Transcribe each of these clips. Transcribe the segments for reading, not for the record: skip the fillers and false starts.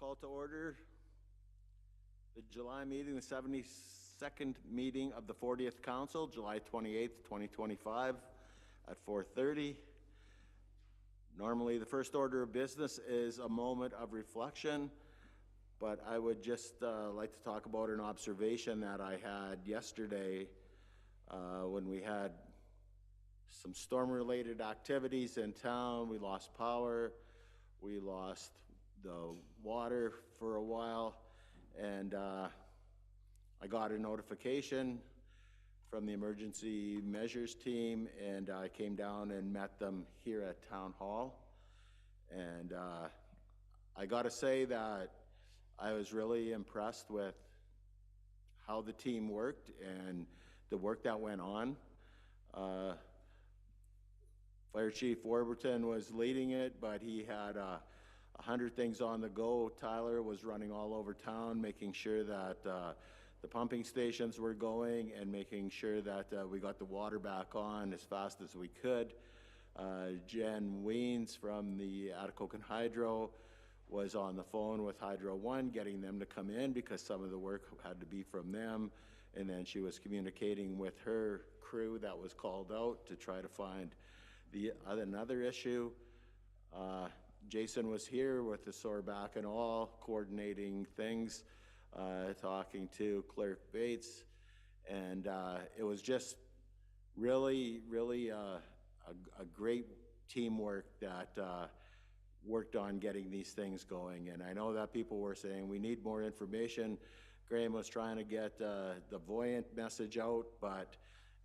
Call to order the July meeting, the 72nd meeting of the 40th Council, July 28th, 2025 at 4:30. Normally, the first order of business is a moment of reflection, but I would just like to talk about an observation that I had yesterday when we had some storm-related activities in town. We lost power, we lost the water for a while, and I got a notification from the emergency measures team, and I came down and met them here at Town Hall. And I got to say that I was really impressed with how the team worked and the work that went on. Fire Chief Warburton was leading it, but he had 100 things on the go. Tyler was running all over town, making sure that the pumping stations were going and making sure that we got the water back on as fast as we could. Jen Weens from the Atikokan Hydro was on the phone with Hydro 1, getting them to come in because some of the work had to be from them. And then she was communicating with her crew that was called out to try to find another issue. Jason was here with the sore back and all, coordinating things, talking to Clerk Bates, and it was just really a great teamwork that worked on getting these things going. And I know that people were saying we need more information. Graham was trying to get the Voyant message out, but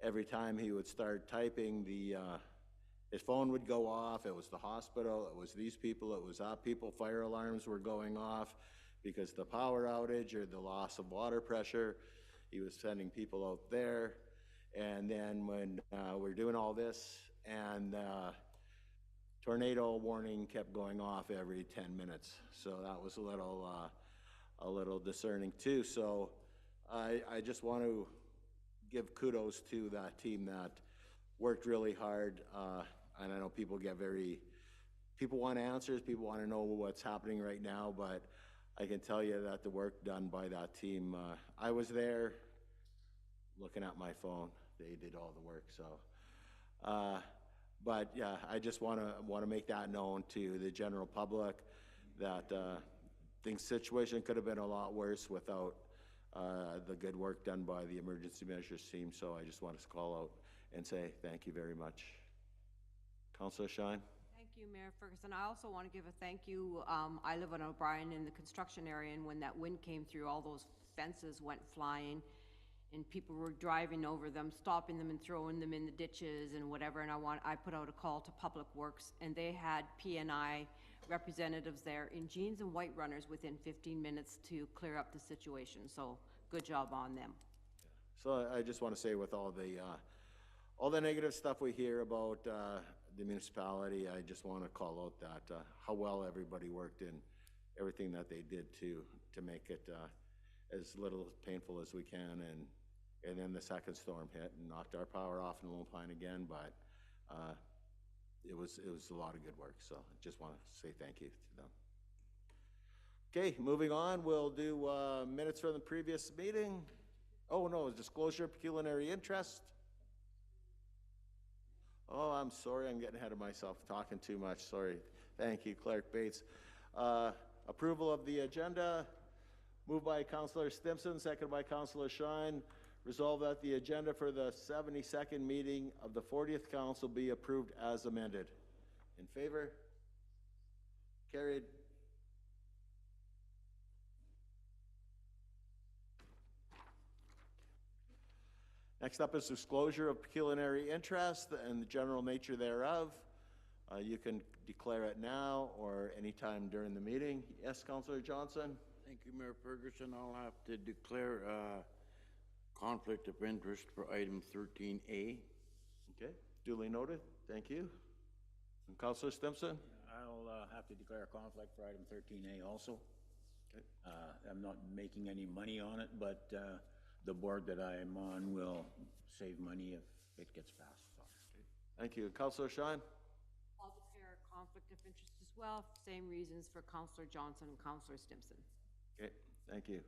every time he would start typing, his phone would go off. It was the hospital, it was these people, it was that people. Fire alarms were going off because the power outage or the loss of water pressure. He was sending people out there. And then when we're doing all this, and tornado warning kept going off every 10 minutes. So that was a little discerning too. So I just want to give kudos to that team that worked really hard, and I know people want answers, people want to know what's happening right now, but I can tell you that the work done by that team, I was there looking at my phone. They did all the work, so. But yeah, I just want to make that known to the general public that the situation could have been a lot worse without the good work done by the emergency measures team. So I just want to call out and say thank you very much. Councillor Shine. Thank you, Mayor Ferguson. I also want to give a thank you. I live on O'Brien in the construction area, and when that wind came through, all those fences went flying, and people were driving over them, stopping them and throwing them in the ditches and whatever. And I put out a call to Public Works, and they had P&I representatives there in jeans and white runners within 15 minutes to clear up the situation. So good job on them. So I just want to say, with all the negative stuff we hear about the municipality, I just want to call out that how well everybody worked and everything that they did to make it as little painful as we can. And then the second storm hit and knocked our power off in Lone Pine again, but it was a lot of good work. So I just want to say thank you to them. Okay, moving on, we'll do minutes from the previous meeting. Oh no, disclosure of pecuniary interest. Oh, I'm sorry, I'm getting ahead of myself, talking too much, sorry. Thank you, Clerk Bates. Approval of the agenda, moved by Councillor Stimson, seconded by Councillor Shine. Resolved that the agenda for the 72nd meeting of the 40th Council be approved as amended. In favor? Carried. Next up is disclosure of pecuniary interest and the general nature thereof. You can declare it now or anytime during the meeting. Yes, Councillor Johnson? Thank you, Mayor Ferguson. I'll have to declare conflict of interest for item 13A. Okay, duly noted. Thank you. And Councillor Stimson? I'll have to declare a conflict for item 13A also. Okay. I'm not making any money on it, but the board that I am on will save money if it gets passed. So. Thank you. Councillor Shine? I'll declare a conflict of interest as Well, same reasons for Councillor Johnson and Councillor Stimson. Okay, thank you.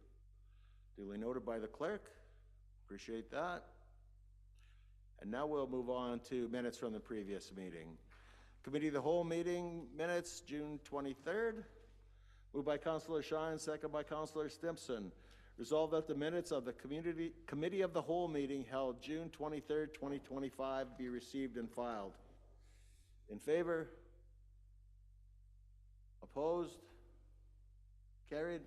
Duly noted by the clerk. Appreciate that. And now we'll move on to minutes from the previous meeting. Committee of the Whole meeting minutes, June 23rd. Moved by Councillor Shine, second by Councillor Stimson. Resolved that the minutes of the Committee of the Whole meeting held June 23rd, 2025 be received and filed. In favor? Opposed? Carried?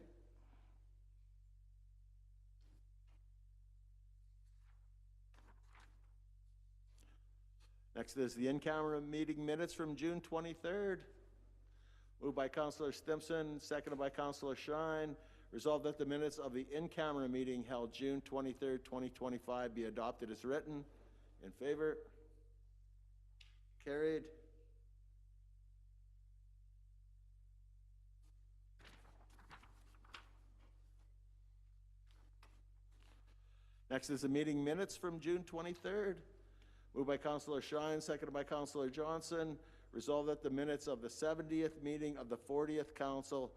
Next is the in-camera meeting minutes from June 23rd. Moved by Councillor Stimson, seconded by Councillor Shine. Resolved that the minutes of the in-camera meeting held June 23rd, 2025 be adopted as written. In favor? Carried. Next is the meeting minutes from June 23rd. Moved by Councillor Shine, seconded by Councillor Johnson. Resolved that the minutes of the 70th meeting of the 40th Council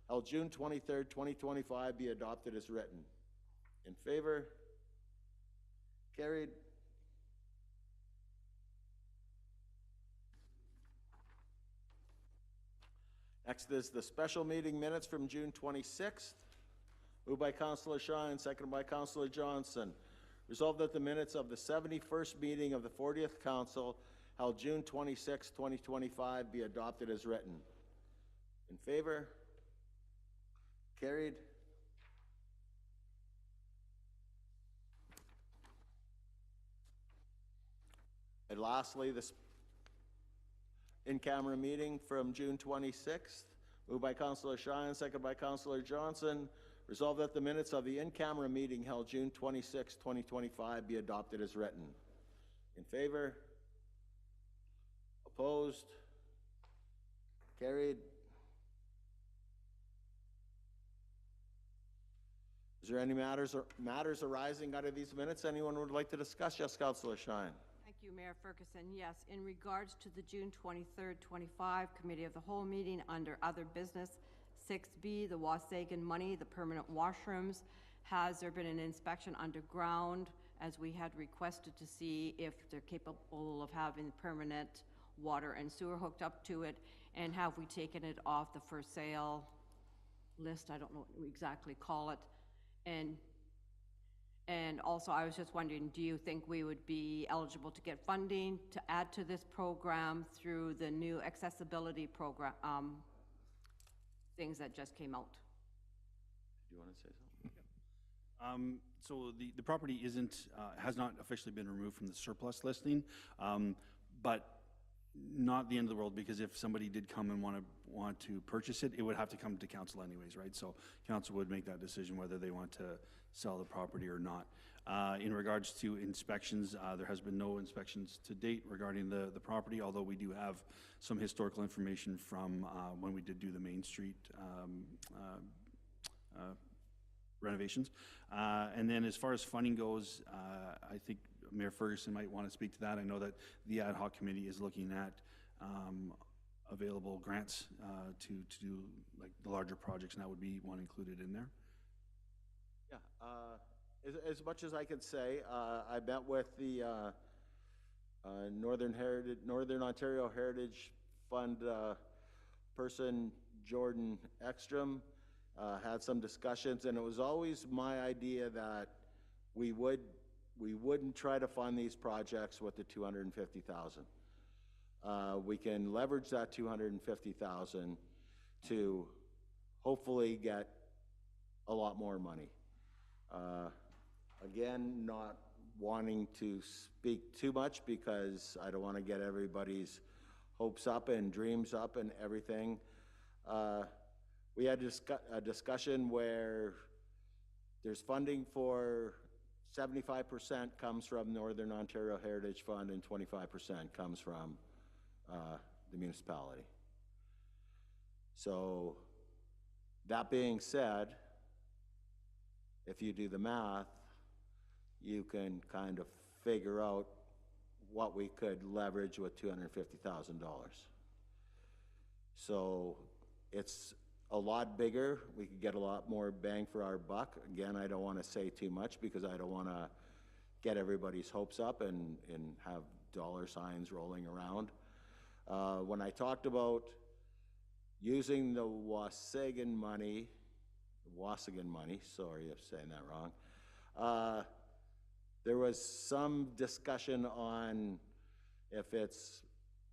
held June 23rd, 2025 be adopted as written. In favor? Carried. Next is the special meeting minutes from June 26th. Moved by Councillor Shine, seconded by Councillor Johnson. Resolved that the minutes of the 71st meeting of the 40th Council held June 26, 2025 be adopted as written. In favor? Carried. And lastly, this in-camera meeting from June 26th. Moved by Councillor Shine, seconded by Councillor Johnson. Resolved that the minutes of the in-camera meeting held June 26, 2025 be adopted as written. In favor? Opposed? Carried. Is there any matters arising out of these minutes anyone would like to discuss? Yes, Councillor Shine. Thank you, Mayor Ferguson. Yes, in regards to the June 23rd, 25 Committee of the Whole meeting under other business, 6B, the Wasagan money, the permanent washrooms. Has there been an inspection underground, as we had requested, to see if they're capable of having permanent water and sewer hooked up to it? And have we taken it off the for sale list? I don't know what we exactly call it. And also, I was just wondering, do you think we would be eligible to get funding to add to this program through the new accessibility program, things that just came out? Do you want to say something? So the property has not officially been removed from the surplus listing, but not the end of the world, because if somebody did come and want to purchase it, it would have to come to council anyways, right? So council would make that decision whether they want to sell the property or not. In regards to inspections, there has been no inspections to date regarding the property, although we do have some historical information from when we did do the Main Street renovations. And then as far as funding goes, I think Mayor Ferguson might want to speak to that. I know that the ad hoc committee is looking at available grants to do like the larger projects, and that would be one included in there. Yeah, as much as I could say, I met with the Northern Ontario Heritage Fund person, Jordan Ekstrom. Had some discussions, and it was always my idea that we wouldn't try to fund these projects with the $250,000. We can leverage that $250,000 to hopefully get a lot more money. Again, not wanting to speak too much because I don't want to get everybody's hopes up and dreams up and everything. We had a discussion where there's funding for 75% comes from Northern Ontario Heritage Fund and 25% comes from the municipality. So that being said, if you do the math, you can kind of figure out what we could leverage with $250,000. So it's a lot bigger. We could get a lot more bang for our buck. Again, I don't want to say too much because I don't want to get everybody's hopes up and have dollar signs rolling around. When I talked about using the Wasagan money, sorry if saying that wrong, there was some discussion on if it's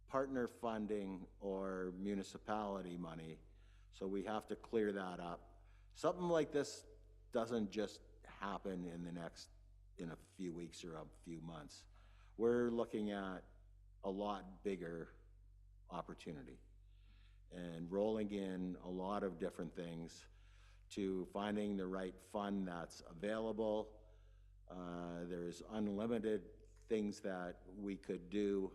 partner funding or municipality money, so we have to clear that up. Something like this doesn't just happen in a few weeks or a few months. We're looking at a lot bigger opportunity and rolling in a lot of different things to finding the right fund that's available. There's unlimited things that we could do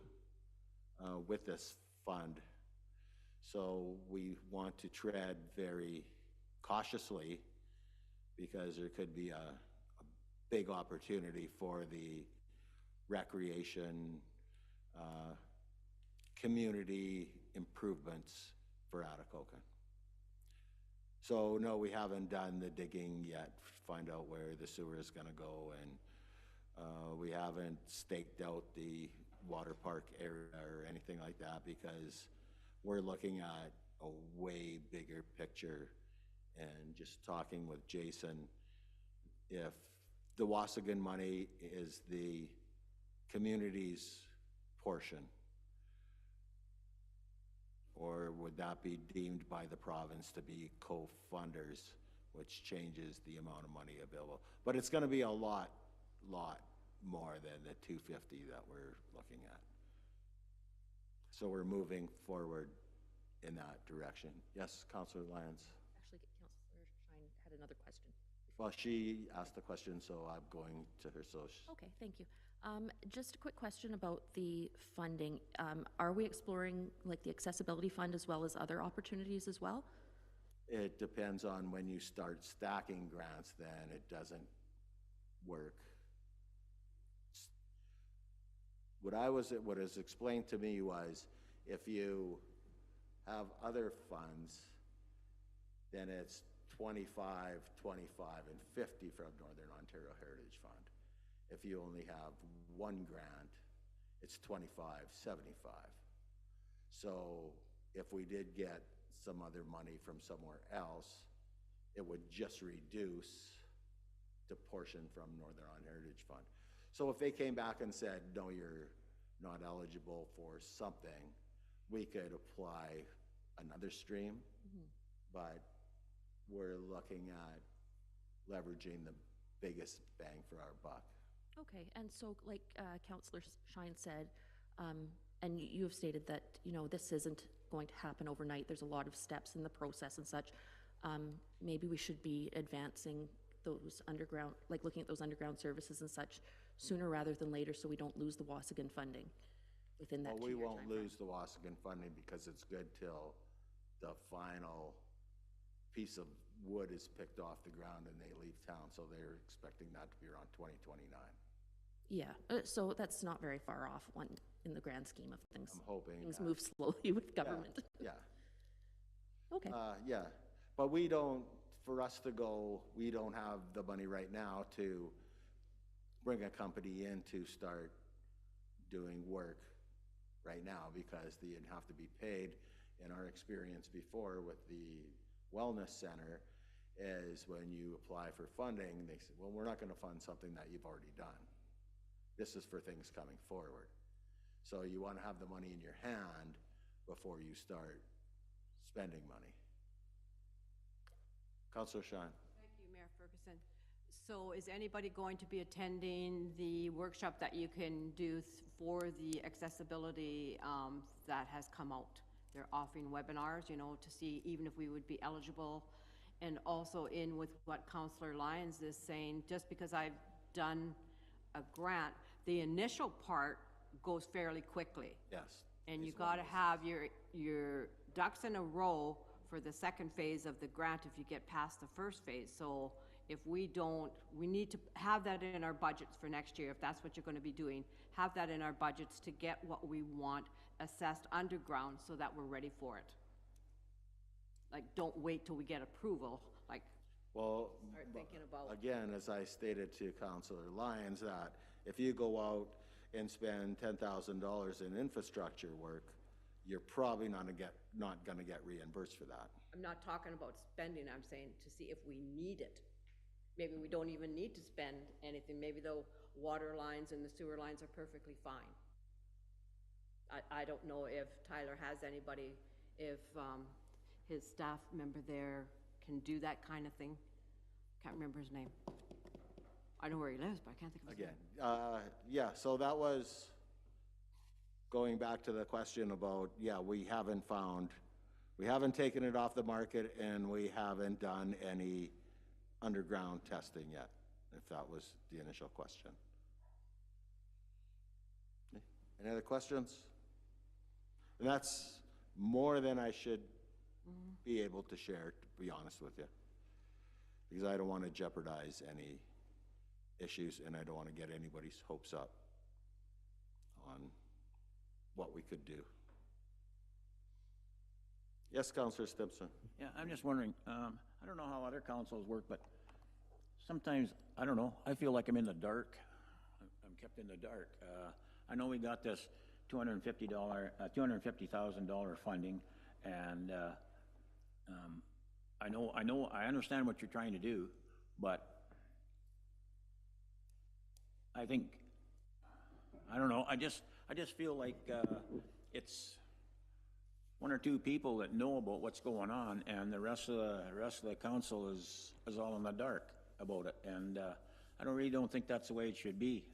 with this fund. So we want to tread very cautiously because there could be a big opportunity for the recreation, community improvements for Atikokan. So no, we haven't done the digging yet, find out where the sewer is gonna go, and we haven't staked out the water park area or anything like that because we're looking at a way bigger picture. And just talking with Jason, if the Wasagan money is the community's portion, or would that be deemed by the province to be co-funders, which changes the amount of money available? But it's going to be a lot more than the 250 that we're looking at. So we're moving forward in that direction. Yes, Councillor Lyons. Actually, Councillor Shine had another question. Well, she asked the question, so I'm going to her. So Okay, thank you. Just a quick question about the funding. Are we exploring like the accessibility fund as well as other opportunities as well? it depends on when you start stacking grants, then it doesn't work. What is explained to me was if you have other funds, then it's 25, 25, and 50 from Northern Ontario Heritage Fund. If you only have one grant, it's 25, 75. So if we did get some other money from somewhere else, it would just reduce the portion from Northern Ontario Heritage Fund. So if they came back and said, no, you're not eligible for something, we could apply another stream, but we're looking at leveraging the biggest bang for our buck. Okay, and so like Councillor Shine said, and you have stated that, you know, this isn't going to happen overnight. There's a lot of steps in the process and such. Maybe we should be advancing those underground, like looking at those underground services and such sooner rather than later so we don't lose the Wasagan funding within that 2-year Well, we won't timeframe. lose the Wasagan funding because it's good till the final piece of wood is picked off the ground and they leave town. So they're expecting that to be around 2029. Yeah, so that's not very far off one in the grand scheme of things. I'm hoping Things that- move slowly with government. Yeah. Okay, Yeah, but we don't, for us to go, we don't have the money right now to bring a company in to start doing work right now because they'd have to be paid. In our experience before with the wellness center is when you apply for funding, they say, well, we're not going to fund something that you've already done. This is for things coming forward. So you want to have the money in your hand before you start spending money. Councillor Shine. Thank you, Mayor Ferguson. So is anybody going to be attending the workshop that you can do for the accessibility that has come out? They're offering webinars, you know, to see even if we would be eligible. And also in with what Councillor Lyons is saying, just because I've done a grant, the initial part goes fairly quickly. Yes. And you got to have your ducks in a row for the second phase of the grant if you get past the first phase. So if we don't, we need to have that in our budgets for next year, if that's what you're going to be doing. Have that in our budgets to get what we want assessed underground so that we're ready for it. like, don't wait till we get approval, like, Well, start thinking about. again, as I stated to Councillor Lyons, that if you go out and spend $10,000 in infrastructure work, you're probably not gonna get reimbursed for that. I'm not talking about spending, I'm saying to see if we need it. Maybe we don't even need to spend anything, maybe the water lines and the sewer lines are perfectly fine. I don't know if Tyler has anybody, if, his staff member there can do that kind of thing. Can't remember his name. I know where he lives, but I can't think of his name. Again, yeah, so that was going back to the question about, yeah, we haven't taken it off the market and we haven't done any underground testing yet, if that was the initial question. Any other questions? And that's more than I should be able to share, to be honest with you. Because I don't want to jeopardize any issues and I don't want to get anybody's hopes up on what we could do. Yes, Councillor Stimpson. Yeah, I'm just wondering, I don't know how other councils work, but sometimes, I don't know, I feel like I'm in the dark. I'm kept in the dark. I know we got this $250,000 funding, and I understand what you're trying to do, but I think, I don't know, I just feel like it's one or two people that know about what's going on, and the rest of the council is all in the dark about it. And I really don't think that's the way it should be.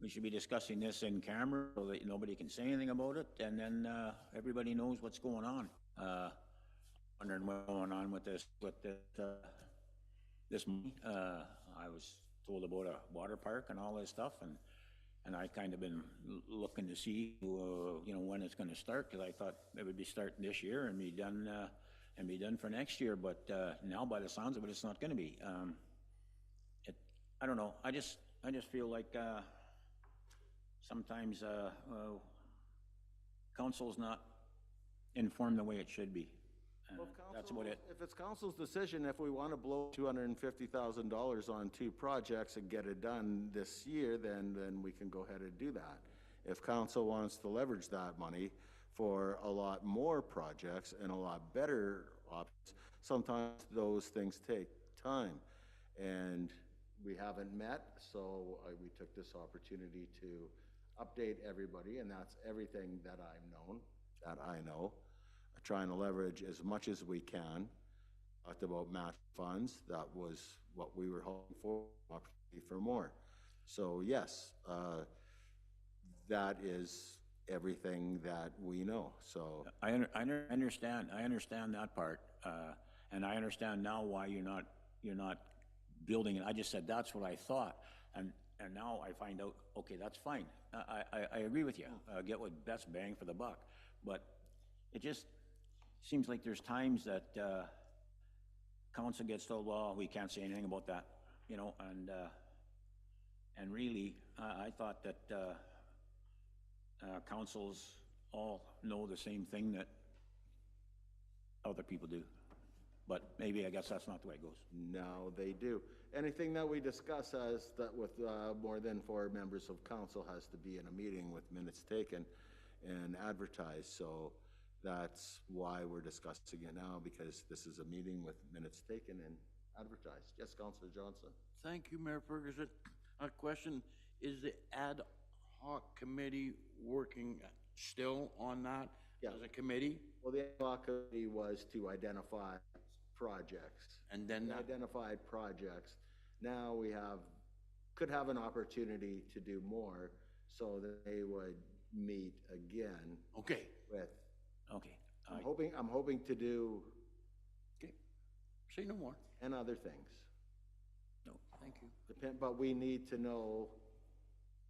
We should be discussing this in camera so that nobody can say anything about it, and then everybody knows what's going on. Wondering what's going on with this money. I was told about a water park and all this stuff, and I kind of been looking to see, when it's going to start, because I thought it would be starting this year and be done for next year. But now, by the sounds of it, it's not going to be. I don't know. I just feel like sometimes council's not informed the way it should be. Well, That's about it. If it's council's decision, if we want to blow $250,000 on two projects and get it done this year, then we can go ahead and do that. If council wants to leverage that money for a lot more projects and a lot better options, sometimes those things take time. And we haven't met, so we took this opportunity to update everybody, and that's everything that I know. Trying to leverage as much as we can. Talked about match funds. That was what we were hoping for, opportunity for more. So yes, that is everything that we know. So I understand that part, and I understand now why you're not building it. I just said that's what I thought, and now I find out, okay, that's fine. I agree with you. Get what best bang for the buck, but it just seems like there's times that council gets told, well, we can't say anything about that, and really, I thought that councils all know the same thing that other people do. But maybe, I guess that's not the way it goes. no, they do. Anything that we discuss as that with more than 4 members of council has to be in a meeting with minutes taken and advertised. So that's why we're discussing it now, because this is a meeting with minutes taken and advertised. Yes, Councillor Johnson. Thank you, Mayor Ferguson. A question, is the ad hoc committee working still on that Yeah. as a committee? Well, the ad hoc committee was to identify projects. And then We that- identified projects. Now we could have an opportunity to do more, so that they would meet again Okay, with, Okay. I'm hoping to do, okay. Say no more. and other things. No, thank you. But we need to know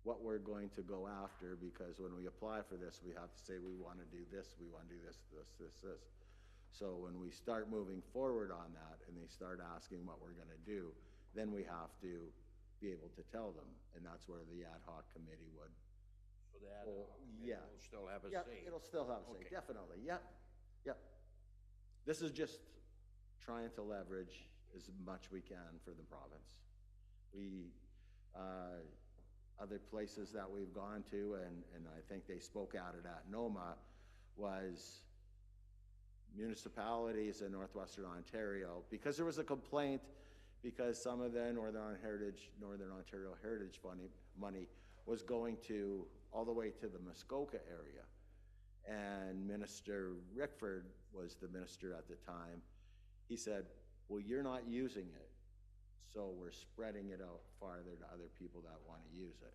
what we're going to go after, because when we apply for this, we have to say, we want to do this, we want to do this. So when we start moving forward on that, and they start asking what we're going to do, then we have to be able to tell them, and that's where the ad hoc committee would. So the ad Well, hoc committee yeah. will still have a Yeah, say. it'll still have a say, Okay. definitely, yep. This is just trying to leverage as much we can for the province. We, other places that we've gone to, and I think they spoke at it at NOMA, was municipalities in Northwestern Ontario, because there was a complaint because some of the Northern Ontario Heritage money was going to all the way to the Muskoka area. And Minister Rickford was the minister at the time. He said, well, you're not using it, so we're spreading it out farther to other people that want to use it.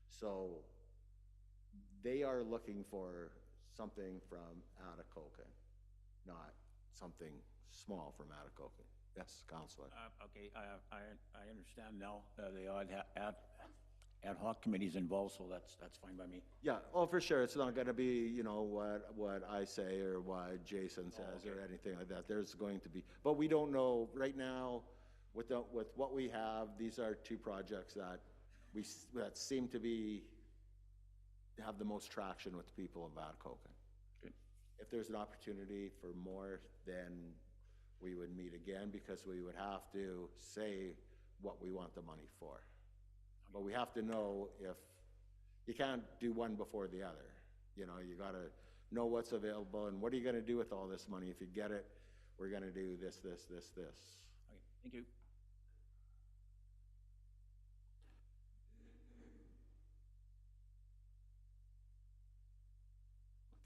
So they are looking for something from Atikokan, not something small from Atikokan. Yes, Councillor. Okay, I understand now, the odd ad hoc committees involved, so that's fine by me. Yeah, oh, for sure. It's not going to be, you know, what I say or what Jason says or anything like that. There's going to be, but we don't know right now. With what we have, these are two projects that seem to have the most traction with the people of Atikokan. Good. If there's an opportunity for more, then we would meet again, because we would have to say what we want the money for. But we have to know, if you can't do one before the other. You know, you got to know what's available and what are you going to do with all this money. If you get it, we're going to do this. Okay, thank you.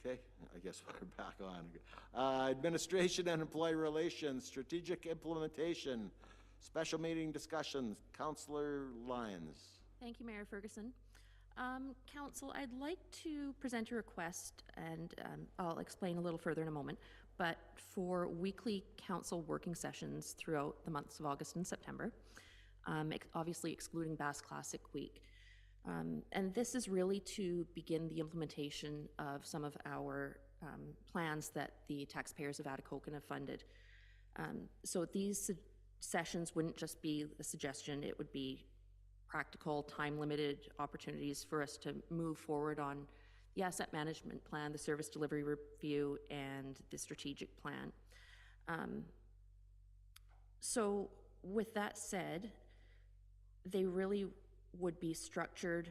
Okay, I guess we're back on. Administration and Employee Relations, Strategic Implementation, Special Meeting Discussions, Councillor Lyons. Thank you, Mayor Ferguson. Council, I'd like to present a request, and I'll explain a little further in a moment, but for weekly council working sessions throughout the months of August and September, obviously excluding Bass Classic Week. And this is really to begin the implementation of some of our plans that the taxpayers of Atikokan have funded. So these sessions wouldn't just be a suggestion, it would be practical, time-limited opportunities for us to move forward on the asset management plan, the service delivery review, and the strategic plan. So with that said, they really would be structured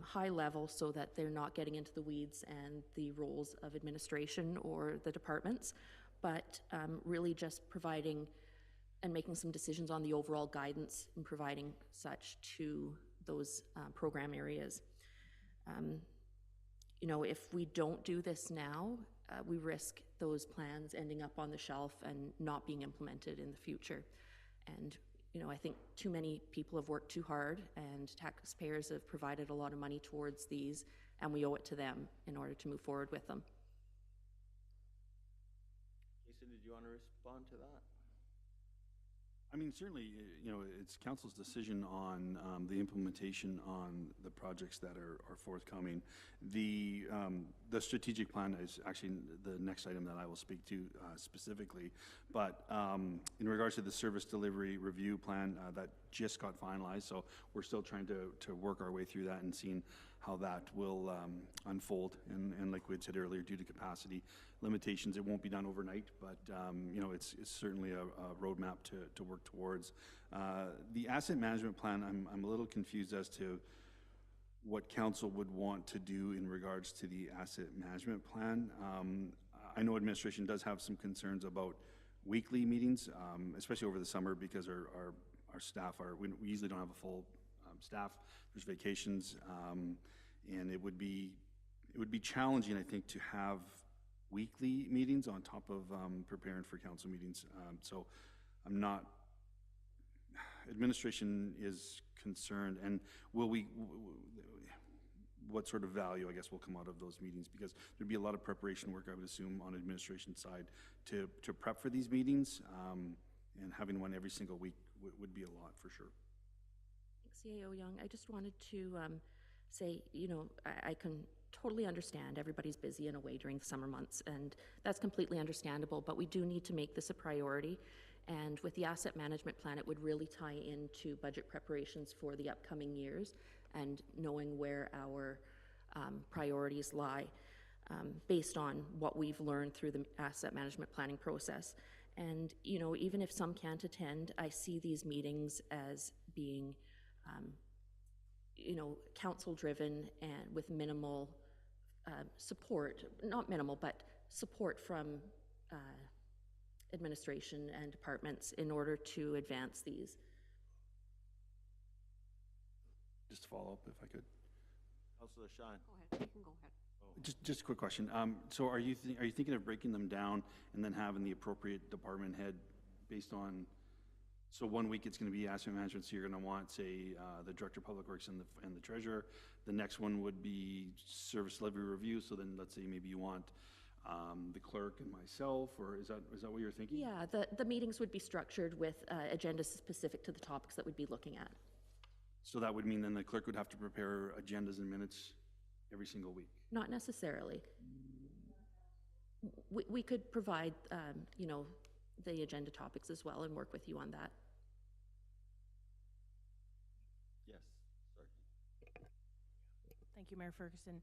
high level so that they're not getting into the weeds and the roles of administration or the departments, but really just providing and making some decisions on the overall guidance and providing such to those program areas. You know, if we don't do this now, we risk those plans ending up on the shelf and not being implemented in the future. And you know, I think too many people have worked too hard, and taxpayers have provided a lot of money towards these, and we owe it to them in order to move forward with them. Jason, did you want to respond to that? I mean, certainly, you know, it's council's decision on the implementation on the projects that are forthcoming. The strategic plan is actually the next item that I will speak to specifically. But in regards to the service delivery review plan, that just got finalized, so we're still trying to work our way through that and seeing how that will unfold. And like we had said earlier, due to capacity limitations, it won't be done overnight, but you know, it's certainly a roadmap to work towards. The asset management plan, I'm a little confused as to what council would want to do in regards to the asset management plan. I know administration does have some concerns about weekly meetings, especially over the summer, because our staff we usually don't have a full staff. There's vacations, and it would be challenging, I think, to have weekly meetings on top of preparing for council meetings. So I'm not, administration is concerned, and what sort of value, I guess, will come out of those meetings? Because there'd be a lot of preparation work, I would assume, on administration side to prep for these meetings, and having one every single week would be a lot for sure. Thanks, CAO Young. I just wanted to say, you know, I can totally understand everybody's busy and away during the summer months, and that's completely understandable, but we do need to make this a priority. And with the asset management plan, it would really tie into budget preparations for the upcoming years and knowing where our priorities lie. based on what we've learned through the asset management planning process. And, you know, even if some can't attend, I see these meetings as being, you know, council-driven and with minimal support, not minimal, but support from administration and departments in order to advance these. Just to follow up, if I could. Councillor Shine. Go ahead, you can go ahead. Just a quick question. So are you thinking of breaking them down and then having the appropriate department head based on, so 1 week it's going to be asset management, so you're going to want, say, the director of public works and the treasurer. The next one would be service levy review. So then let's say maybe you want the clerk and myself, or is that what you're thinking? Yeah, the meetings would be structured with agendas specific to the topics that we'd be looking at. So that would mean then the clerk would have to prepare agendas and minutes every single week? Not necessarily. We could provide, you know, the agenda topics as well and work with you on that. Yes, sorry. Thank you, Mayor Ferguson.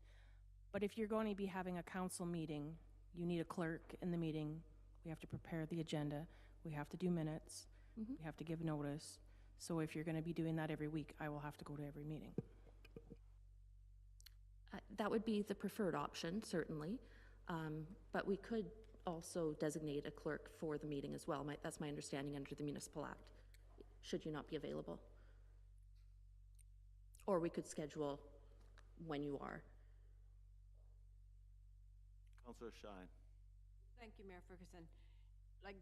But if you're going to be having a council meeting, you need a clerk in the meeting. We have to prepare the agenda. We have to do minutes. We have to give notice. So if you're going to be doing that every week, I will have to go to every meeting. That would be the preferred option, certainly. But we could also designate a clerk for the meeting as well. That's my understanding under the Municipal Act, should you not be available. Or we could schedule when you are. Councillor Shine. Thank you, Mayor Ferguson. Like,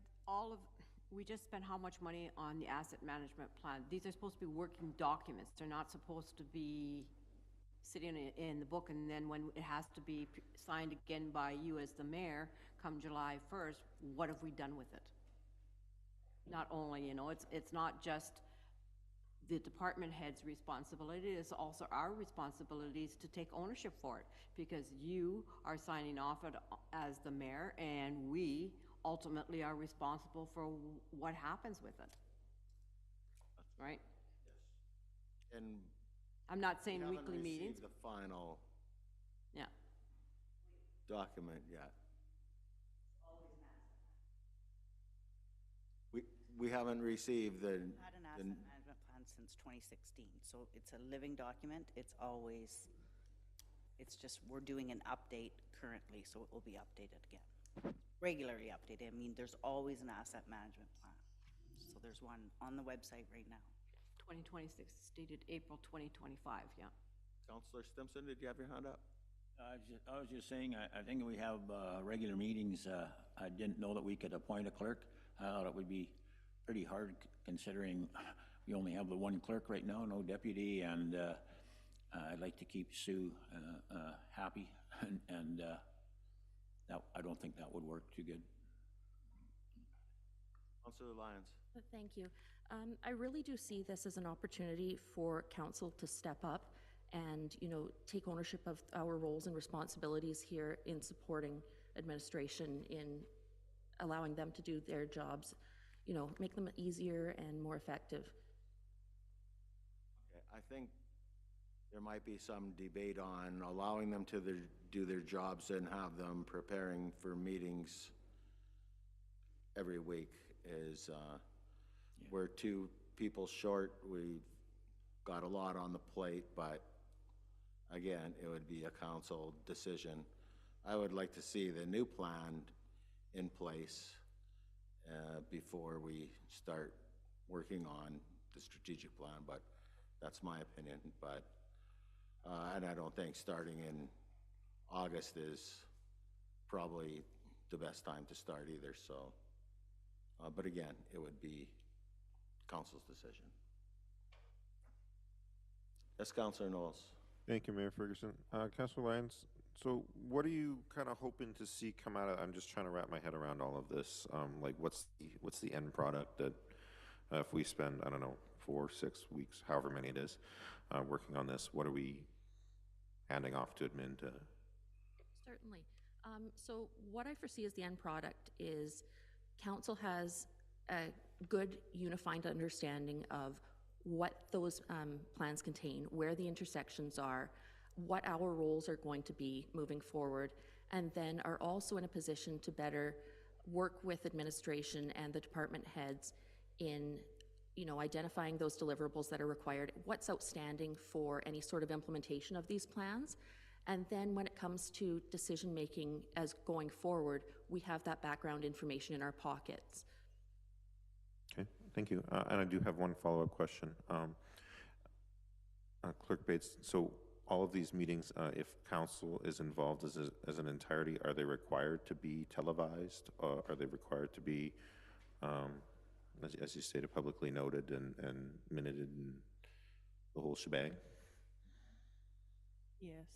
we just spent how much money on the asset management plan? These are supposed to be working documents. They're not supposed to be sitting in the book, and then when it has to be signed again by you as the mayor come July 1st, what have we done with it? Not only, you know, it's not just the department head's responsibility, it's also our responsibilities to take ownership for it, because you are signing off it as the mayor, and we ultimately are responsible for what happens with it. Right? Yes. And I'm not saying we weekly haven't meetings. received the final Yeah. document yet. We haven't received the. Had an asset management plan since 2016, so it's a living document. It's just, we're doing an update currently, so it will be updated again. Regularly updated. I mean, there's always an asset management plan. So there's one on the website right now. 2026, dated April 2025, yeah. Councillor Stimson, did you have your hand up? I was just saying, I think we have regular meetings. I didn't know that we could appoint a clerk. I thought it would be pretty hard considering we only have the one clerk right now, no deputy, and I'd like to keep Sue happy, and that, I don't think that would work too good. Councillor Lyons. Thank you. I really do see this as an opportunity for council to step up and, you know, take ownership of our roles and responsibilities here in supporting administration, in allowing them to do their jobs, you know, make them easier and more effective. Okay, I think there might be some debate on allowing them to do their jobs and have them preparing for meetings every week is, we're two people short. We've got a lot on the plate, but again, it would be a council decision. I would like to see the new plan in place before we start working on the strategic plan, but that's my opinion. But and I don't think starting in August is probably the best time to start either. So, but again, it would be council's decision. Yes, Councillor Knowles. Thank you, Mayor Ferguson. Councillor Lyons, so what are you kind of hoping to see come out of, I'm just trying to wrap my head around all of this. Like what's the end product that if we spend, I don't know, 4, 6 weeks, however many it is, working on this, what are we handing off to admin to? Certainly. So what I foresee as the end product is council has a good unified understanding of what those plans contain, where the intersections are, what our roles are going to be moving forward, and then are also in a position to better work with administration and the department heads in, you know, identifying those deliverables that are required, what's outstanding for any sort of implementation of these plans. And then when it comes to decision-making as going forward, we have that background information in our pockets. Okay, thank you. And I do have one follow-up question. Clerk Bates, so all of these meetings, if council is involved as an entirety, are they required to be televised? Or are they required to be, as you stated, publicly noted and minuted and the whole shebang? Yes.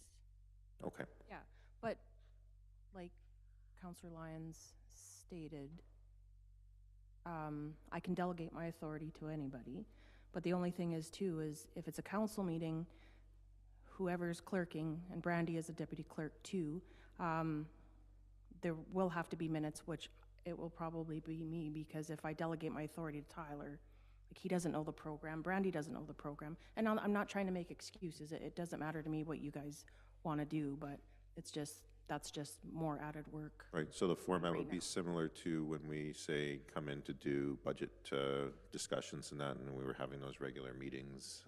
Okay. Yeah, but like Councillor Lyons stated, I can delegate my authority to anybody, but the only thing is too, is if it's a council meeting, whoever's clerking, and Brandy is a deputy clerk too, there will have to be minutes, which it will probably be me, because if I delegate my authority to Tyler, like, he doesn't know the program, Brandy doesn't know the program, and I'm not trying to make excuses, it doesn't matter to me what you guys want to do, but it's just, that's just more added work. Right, so the format Right would be now. similar to when we say come in to do budget discussions and that, and we were having those regular meetings,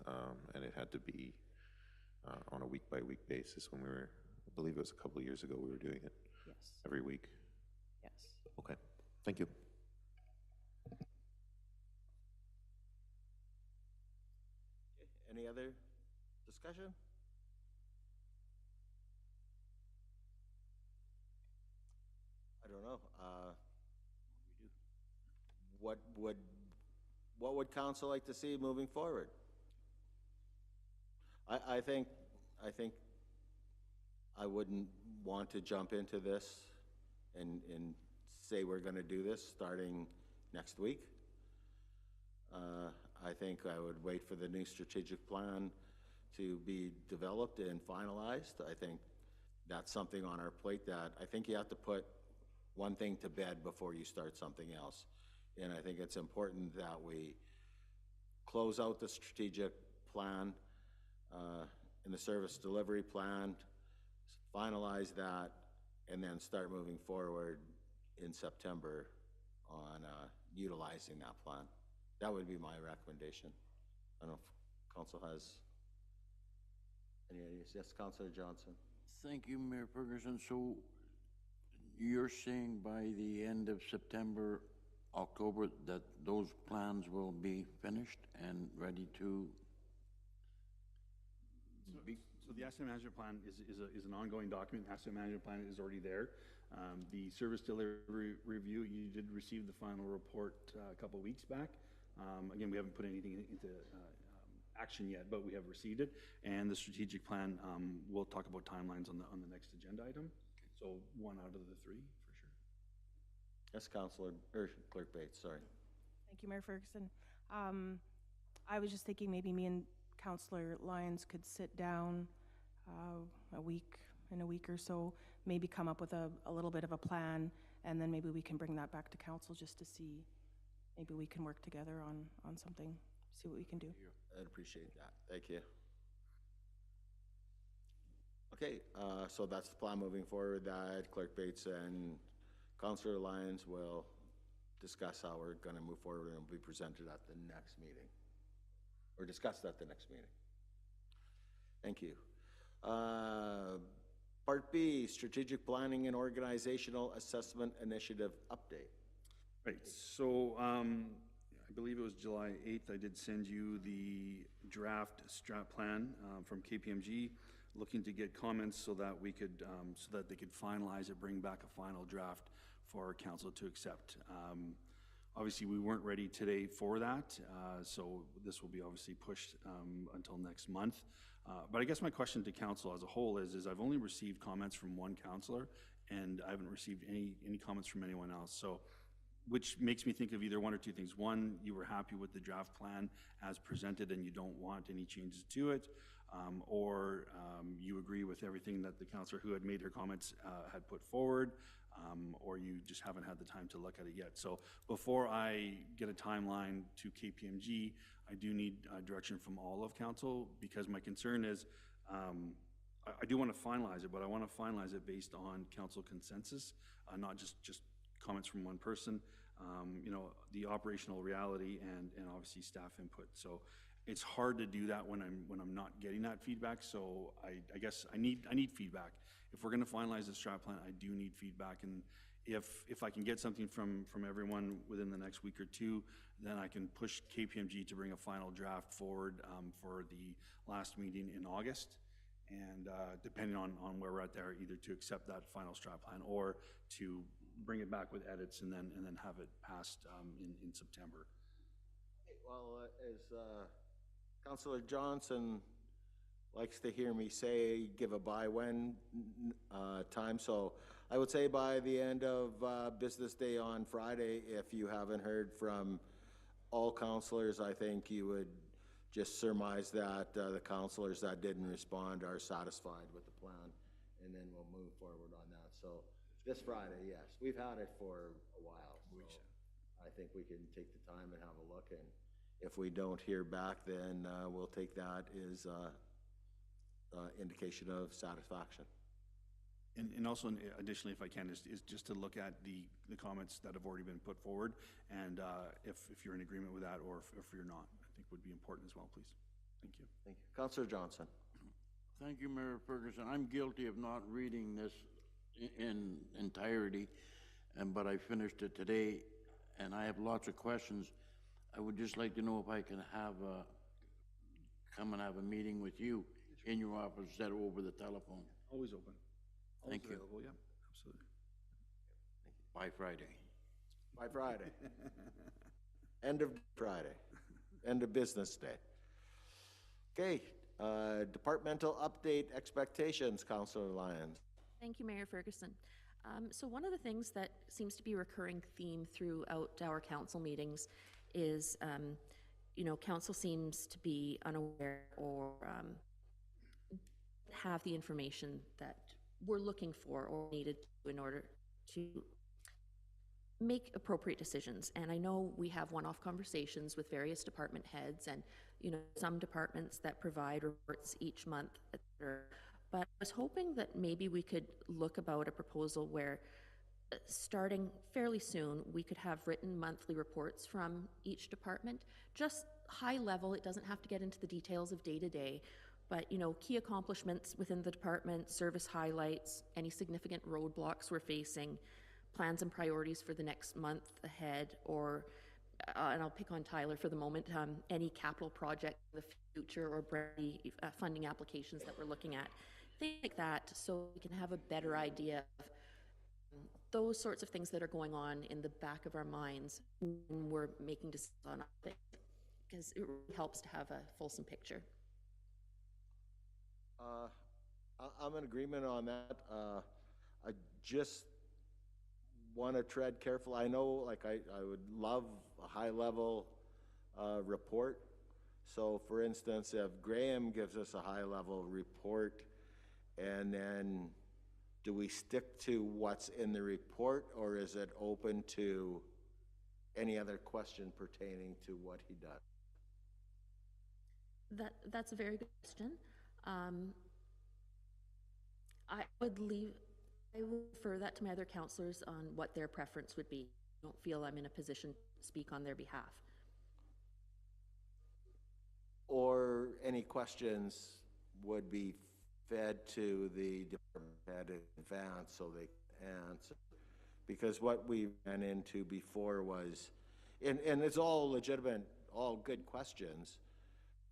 and it had to be on a week-by-week basis when we were, I believe it was a couple of years ago, we were doing it Yes, every week. yes. Okay, thank you. Any other discussion? I don't know. What would council like to see moving forward? I think I wouldn't want to jump into this and say we're going to do this starting next week. I think I would wait for the new strategic plan to be developed and finalized. I think that's something on our plate that I think you have to put one thing to bed before you start something else. And I think it's important that we close out the strategic plan and the service delivery plan, finalize that, and then start moving forward in September on utilizing that plan. That would be my recommendation. I don't know if council has any ideas. Yes, Councillor Johnson. Thank you, Mayor Ferguson. So you're saying by the end of September, October, that those plans will be finished and ready to be? So the asset management plan is an ongoing document. The asset management plan is already there. The service delivery review, you did receive the final report a couple weeks back. Again, we haven't put anything into action yet, but we have received it. And the strategic plan, we'll talk about timelines on the next agenda item. So one out of the three, for sure. Yes, Councillor, or Clerk Bates, sorry. Thank you, Mayor Ferguson. I was just thinking maybe me and Councillor Lyons could sit down in a week or so, maybe come up with a little bit of a plan, and then maybe we can bring that back to council just to see, maybe we can work together on something, see what we can do. I'd appreciate that. Thank you. Okay, so that's the plan moving forward, that Clerk Bates and Councillor Lyons will discuss how we're going to move forward, and it'll be presented at the next meeting, or discussed at the next meeting. Thank you. Part B, Strategic Planning and Organizational Assessment Initiative Update. Right, so I believe it was July 8th, I did send you the draft strat plan from KPMG, looking to get comments so that we could, so that they could finalize it, bring back a final draft for council to accept. Obviously, we weren't ready today for that, so this will be obviously pushed until next month. But I guess my question to council as a whole is I've only received comments from one councillor, and I haven't received any comments from anyone else. So, which makes me think of either one or two things. One, you were happy with the draft plan as presented and you don't want any changes to it, or you agree with everything that the councillor who had made her comments had put forward, or you just haven't had the time to look at it yet. So before I get a timeline to KPMG, I do need direction from all of council, because my concern is I do want to finalize it, but I want to finalize it based on council consensus, not just comments from one person, you know, the operational reality and obviously staff input. So it's hard to do that when I'm not getting that feedback. So I guess I need feedback. If we're going to finalize the strat plan, I do need feedback. And if I can get something from everyone within the next week or two, then I can push KPMG to bring a final draft forward for the last meeting in August. And depending on where we're at there, either to accept that final strat plan or to bring it back with edits and then have it passed in September. Well, as Councillor Johnson likes to hear me say, give a by when time. So I would say by the end of business day on Friday, if you haven't heard from all councillors, I think you would just surmise that the councillors that didn't respond are satisfied with the plan, and then we'll move forward on that. So this Friday, yes, we've had it for a while. So I think we can take the time and have a look, and if we don't hear back, then we'll take that as indication of satisfaction. And also additionally, if I can, is just to look at the comments that have already been put forward, and if you're in agreement with that, or if you're not, I think would be important as well, please. Thank you. Thank you. Councillor Johnson. Thank you, Mayor Ferguson. I'm guilty of not reading this in entirety, but I finished it today, and I have lots of questions. I would just like to know if I can come and have a meeting with you in your office instead of over the telephone. Always open. Thank you. Available, yeah, absolutely. By Friday. By Friday. End of Friday. End of business day. Okay, departmental update expectations, Councillor Lyons. Thank you, Mayor Ferguson. So one of the things that seems to be a recurring theme throughout our council meetings is, you know, council seems to be unaware or have the information that we're looking for or needed in order to make appropriate decisions. And I know we have one-off conversations with various department heads and, you know, some departments that provide reports each month, etc. But I was hoping that maybe we could look about a proposal where starting fairly soon, we could have written monthly reports from each department, just high level. It doesn't have to get into the details of day to day, but, you know, key accomplishments within the department, service highlights, any significant roadblocks we're facing, plans and priorities for the next month ahead, or, and I'll pick on Tyler for the moment, any capital project in the future or brand funding applications that we're looking at, things like that, so we can have a better idea of those sorts of things that are going on in the back of our minds when we're making decisions on things, because it really helps to have a fulsome picture. I'm in agreement on that. I just want to tread careful. I know, like, I would love a high-level report. So, for instance, if Graham gives us a high-level report, and then do we stick to what's in the report, or is it open to any other question pertaining to what he does? That's a very good question. I would refer that to my other councillors on what their preference would be. I don't feel I'm in a position to speak on their behalf. Or any questions would be fed to the department head in advance so they can answer. Because what we ran into before was, and it's all legitimate, all good questions,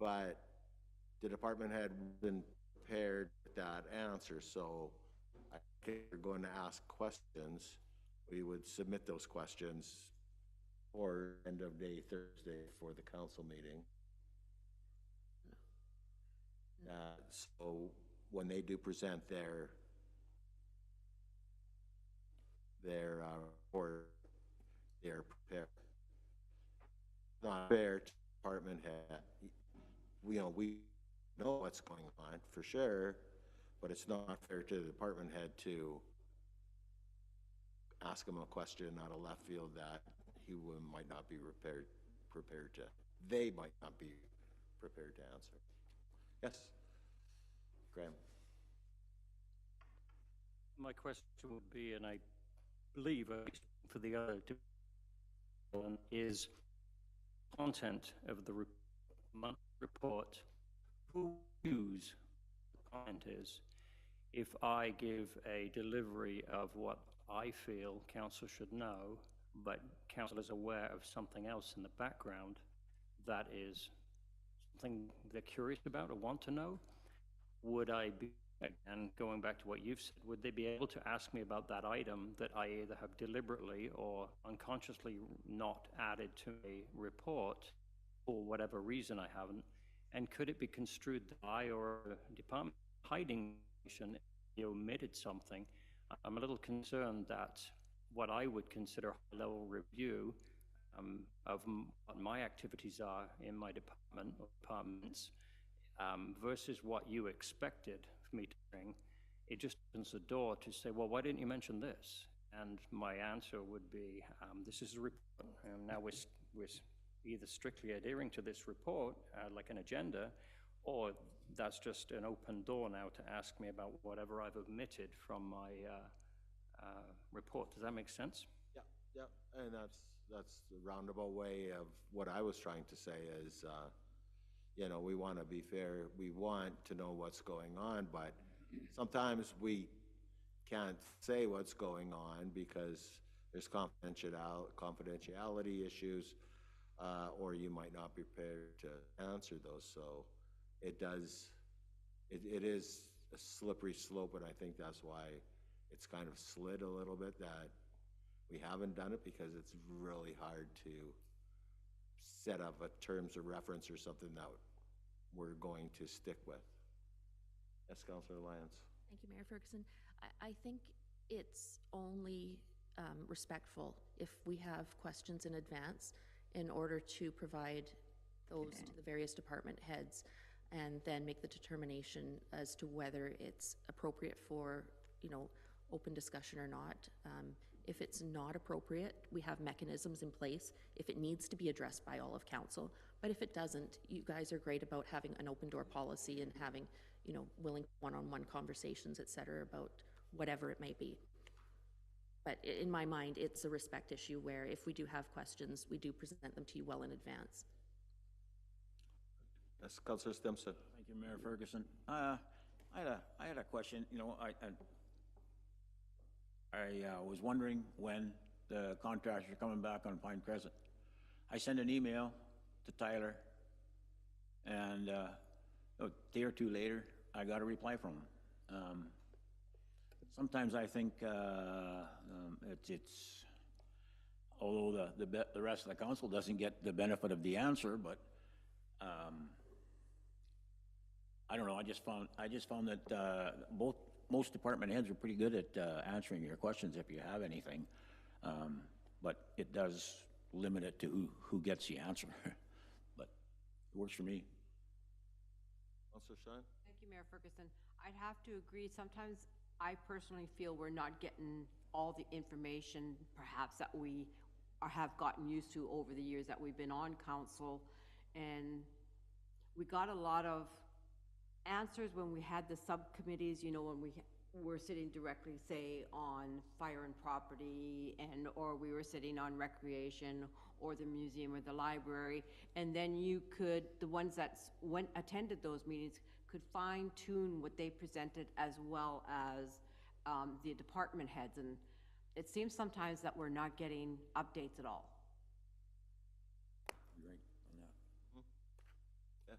but the department head wasn't prepared with that answer. So I think if we're going to ask questions, we would submit those questions for end of day Thursday for the council meeting. So when they do present their report, they're prepared. Not fair to department head. We know what's going on for sure, but it's not fair to the department head to ask him a question out of left field that he might not be prepared to. They might not be prepared to answer. Yes, Graham. my question would be, and I believe, at least for the other two, is content of the monthly report, who views the content is. If I give a delivery of what I feel council should know, but council is aware of something else in the background that is something they're curious about or want to know, would I be, and going back to what you've said, would they be able to ask me about that item that I either have deliberately or unconsciously not added to a report for whatever reason I haven't? And could it be construed that I or a department hiding if you omitted something? I'm a little concerned that what I would consider high-level review of what my activities are in my department or departments versus what you expected for me to bring, it just opens the door to say, well, why didn't you mention this? And my answer would be, this is a report, and now we're either strictly adhering to this report, like an agenda, or that's just an open door now to ask me about whatever I've omitted from my report. Does that make sense? Yeah, and that's the roundabout way of what I was trying to say is, you know, we want to be fair. We want to know what's going on, but sometimes we can't say what's going on because there's confidentiality issues, or you might not be prepared to answer those. So it is a slippery slope, and I think that's why it's kind of slid a little bit, that we haven't done it, because it's really hard to set up a terms of reference or something that we're going to stick with. Yes, Councillor Lyons. Thank you, Mayor Ferguson. I think it's only respectful if we have questions in advance in order to provide those to the various department heads and then make the determination as to whether it's appropriate for, you know, open discussion or not. If it's not appropriate, we have mechanisms in place if it needs to be addressed by all of council. But if it doesn't, you guys are great about having an open door policy and having, you know, willing one-on-one conversations, et cetera, about whatever it may be. But in my mind, it's a respect issue where if we do have questions, we do present them to you well in advance. Yes, Councillor Stimson. Thank you, Mayor Ferguson. I had a question. You know, I was wondering when the contractors are coming back on Pine Crescent. I sent an email to Tyler, and a day or two later, I got a reply from him. Sometimes I think it's although the rest of the council doesn't get the benefit of the answer, but I don't know. I just found that most department heads are pretty good at answering your questions if you have anything, but it does limit it to who gets the answer. But it works for me. Councillor Shine. Thank you, Mayor Ferguson. I'd have to agree. Sometimes I personally feel we're not getting all the information perhaps that we have gotten used to over the years that we've been on council. And we got a lot of answers when we had the subcommittees, you know, when we were sitting directly, say, on fire and property, and or we were sitting on recreation or the museum or the library, and then you could, the ones that attended those meetings could fine-tune what they presented as well as the department heads, and it seems sometimes that we're not getting updates at all. You're right on that. Yes.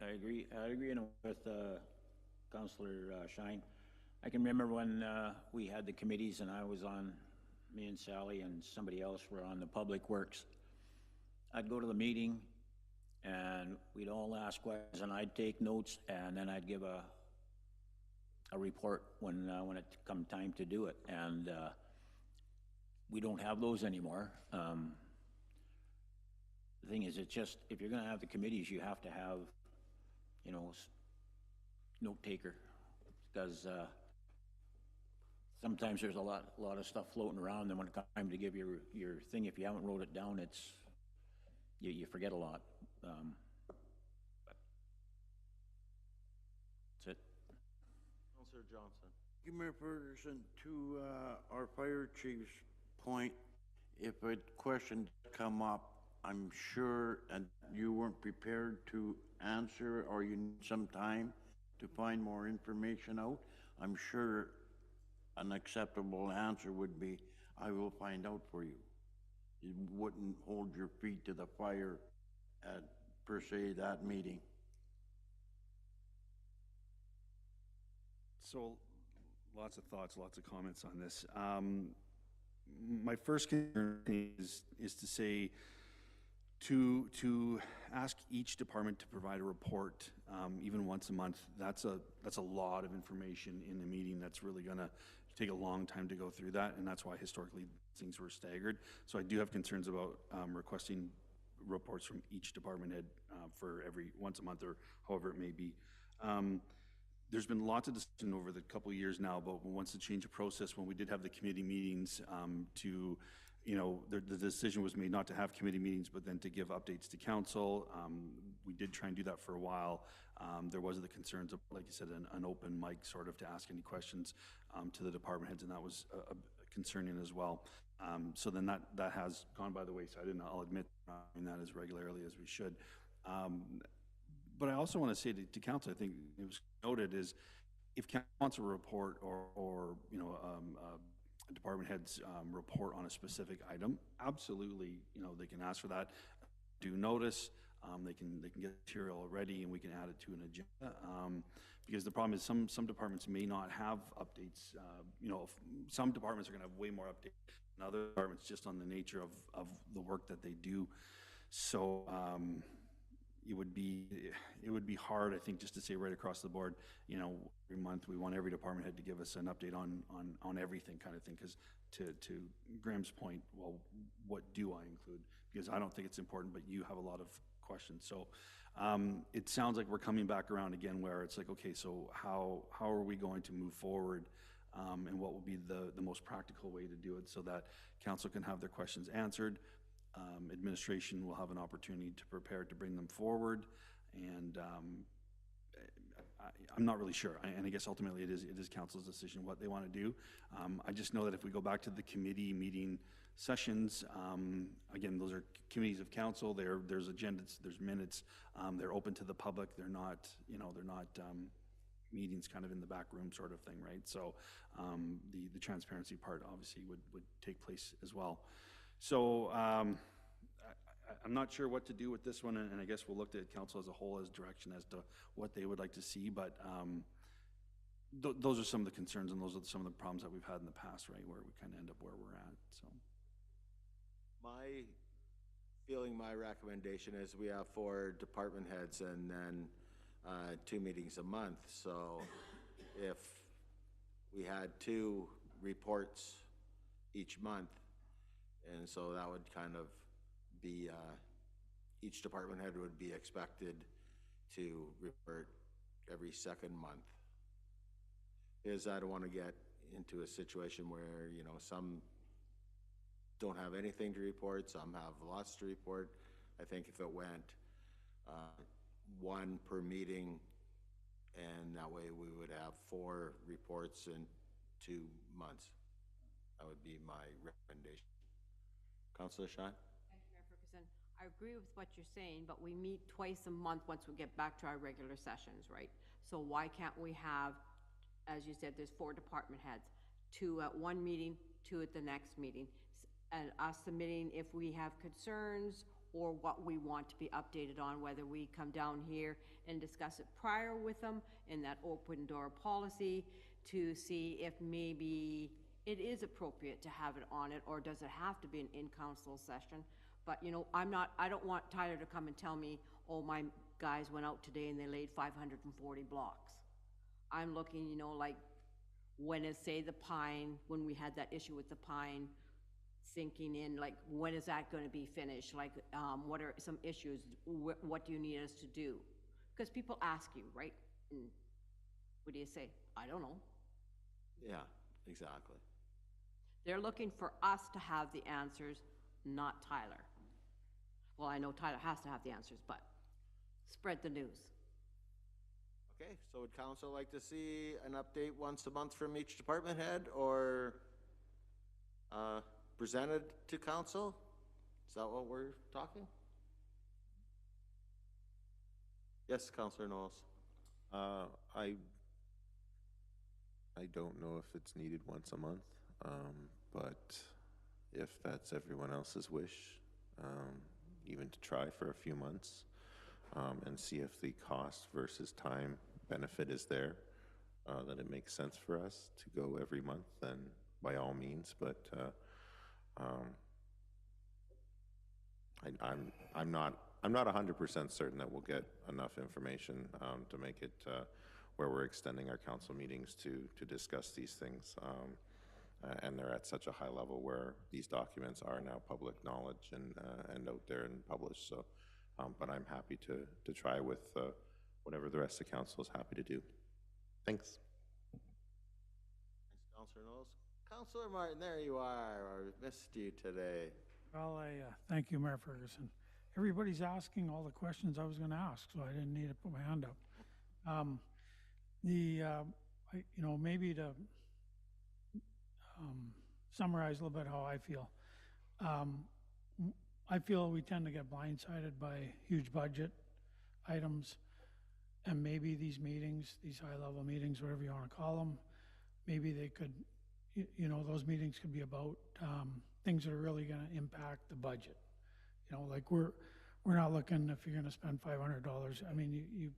I agree. I agree with Councillor Shine. I can remember when we had the committees and I was on, me and Sally and somebody else were on the Public Works. I'd go to the meeting and we'd all ask questions and I'd take notes and then I'd give a report when it come time to do it. And we don't have those anymore. The thing is, it's just, if you're gonna have the committees, you have to have, you know, note taker, because sometimes there's a lot of stuff floating around, and when it comes time to give your thing, if you haven't wrote it down, it's you forget a lot. But that's it. Councillor Johnson. Mayor Ferguson, to our fire chief's point, if a question come up, I'm sure, and you weren't prepared to answer, or you need some time to find more information out, I'm sure an acceptable answer would be, I will find out for you. You wouldn't hold your feet to the fire at, per se, that meeting. So, lots of thoughts, lots of comments on this. My first concern is to say, to ask each department to provide a report, even once a month, that's a lot of information in a meeting. That's really gonna take a long time to go through that, and that's why historically things were staggered. So I do have concerns about requesting reports from each department head for every once a month or however it may be. There's been lots of discussion over the couple of years now about once the change of process, when we did have the committee meetings to, you know, the decision was made not to have committee meetings, but then to give updates to council. We did try and do that for a while. There was the concerns of, like you said, an open mic sort of to ask any questions to the department heads, and that was concerning as well. So then that has gone by the wayside, and I'll admit not doing that as regularly as we should. But I also want to say to council, I think it was noted, is if council wants a report or you know, a department head's report on a specific item, absolutely, you know, they can ask for that. Do notice, they can get material ready and we can add it to an agenda. Because the problem is some departments may not have updates. You know, some departments are going to have way more updates than other departments just on the nature of the work that they do. So, it would be hard, I think, just to say right across the board, you know, every month we want every department head to give us an update on everything kind of thing. Because to Graham's point, well, what do I include? Because I don't think it's important, but you have a lot of questions. So it sounds like we're coming back around again, where it's like, okay, so how are we going to move forward, and what will be the most practical way to do it so that council can have their questions answered. Administration will have an opportunity to prepare to bring them forward, and I'm not really sure. And I guess ultimately it is council's decision what they want to do. I just know that if we go back to the committee meeting sessions, again, those are committees of council. There's agendas, there's minutes. They're open to the public. They're not, you know, meetings kind of in the back room sort of thing, right? So the transparency part obviously would take place as well. So I'm not sure what to do with this one, and I guess we'll look at council as a whole as direction as to what they would like to see, but those are some of the concerns, and those are some of the problems that we've had in the past, right, where we kind of end up where we're at. So my recommendation is we have 4 department heads and then 2 meetings a month. So if we had 2 reports each month, and so that would kind of be, each department head would be expected to report every second month. Because I don't want to get into a situation where, you know, some don't have anything to report, some have lots to report. I think if it went 1 per meeting, and that way we would have 4 reports in 2 months. That would be my recommendation. Councillor Shine? Thank you, Mayor Ferguson. I agree with what you're saying, but we meet twice a month once we get back to our regular sessions, right? So why can't we have, as you said, there's 4 department heads, 2 at one meeting, 2 at the next meeting, and us submitting if we have concerns or what we want to be updated on, whether we come down here and discuss it prior with them in that open door policy to see if maybe it is appropriate to have it on it, or does it have to be an in-council session? But, you know, I don't want Tyler to come and tell me, oh, my guys went out today and they laid 540 blocks. I'm looking, you know, like, when is, say, the pine, when we had that issue with the pine sinking in, like, when is that going to be finished? Like, what are some issues? What do you need us to do? Because people ask you, right? And what do you say? I don't know. Yeah, exactly. They're looking for us to have the answers, not Tyler. Well, I know Tyler has to have the answers, but spread the news. Okay, so would council like to see an update once a month from each department head, or presented to council? Is that what we're talking? Yes, Councillor Knowles. I don't know if it's needed once a month, but if that's everyone else's wish, even to try for a few months, and see if the cost versus time benefit is there, that it makes sense for us to go every month, then by all means. But I'm not 100% certain that we'll get enough information to make it where we're extending our council meetings to discuss these things. And they're at such a high level where these documents are now public knowledge and out there and published. So, but I'm happy to try with whatever the rest of council is happy to do. Thanks. Thanks, Councillor Knowles. Councillor Martin, there you are. I missed you today. Well, thank you, Mayor Ferguson. Everybody's asking all the questions I was going to ask, so I didn't need to put my hand up. Maybe to summarize a little bit how I feel. I feel we tend to get blindsided by huge budget items, and maybe these meetings, these high-level meetings, whatever you want to call them, maybe they could, those meetings could be about things that are really going to impact the budget. Like we're not looking, if you're going to spend $500. I mean,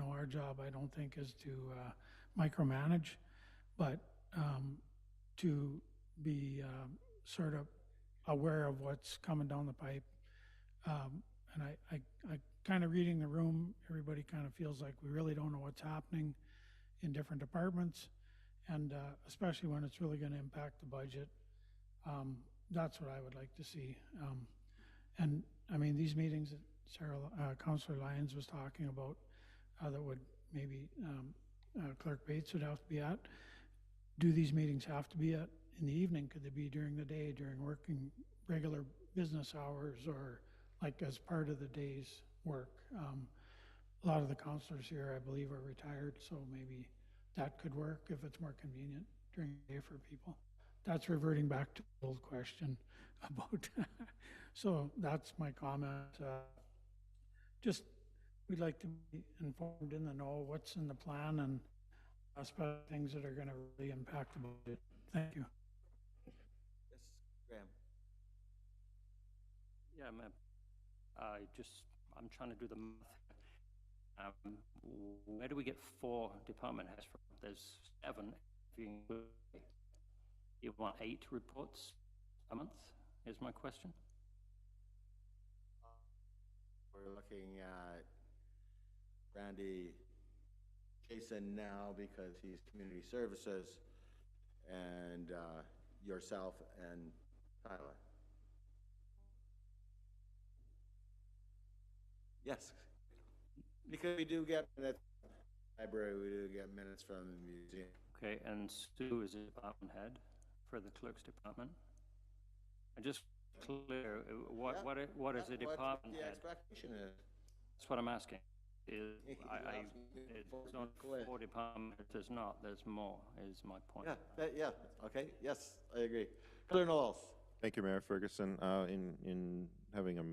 our job, I don't think, is to micromanage, but to be sort of aware of what's coming down the pipe. And I kind of reading the room, everybody kind of feels like we really don't know what's happening in different departments, and especially when it's really going to impact the budget. That's what I would like to see. And I mean, these meetings that Councillor Lyons was talking about, that would maybe Clerk Bates would have to be at. Do these meetings have to be in the evening? Could they be during the day, during working regular business hours, or like as part of the day's work? A lot of the councillors here, I believe, are retired, so maybe that could work if it's more convenient during the day for people. That's reverting back to the old question about, so that's my comment. Just, we'd like to be informed in the know what's in the plan, and especially things that are going to really impact the budget. Thank you. Yes, Graham. Yeah, ma'am. I'm trying to do the math. Where do we get 4 department heads from? There's 7. You want 8 reports a month, is my question. We're looking at Randy Jason now because he's community services, and yourself and Tyler. Yes, because we do get minutes from the library, we do get minutes from the museum. Okay, and Sue is a department head for the clerk's department. I just clear, what is a department the head? expectation is. That's what I'm asking. It's not 4 departments, there's not, there's more, is my point. Yeah, okay, yes, I agree. Councillor Knowles. Thank you, Mayor Ferguson. In having a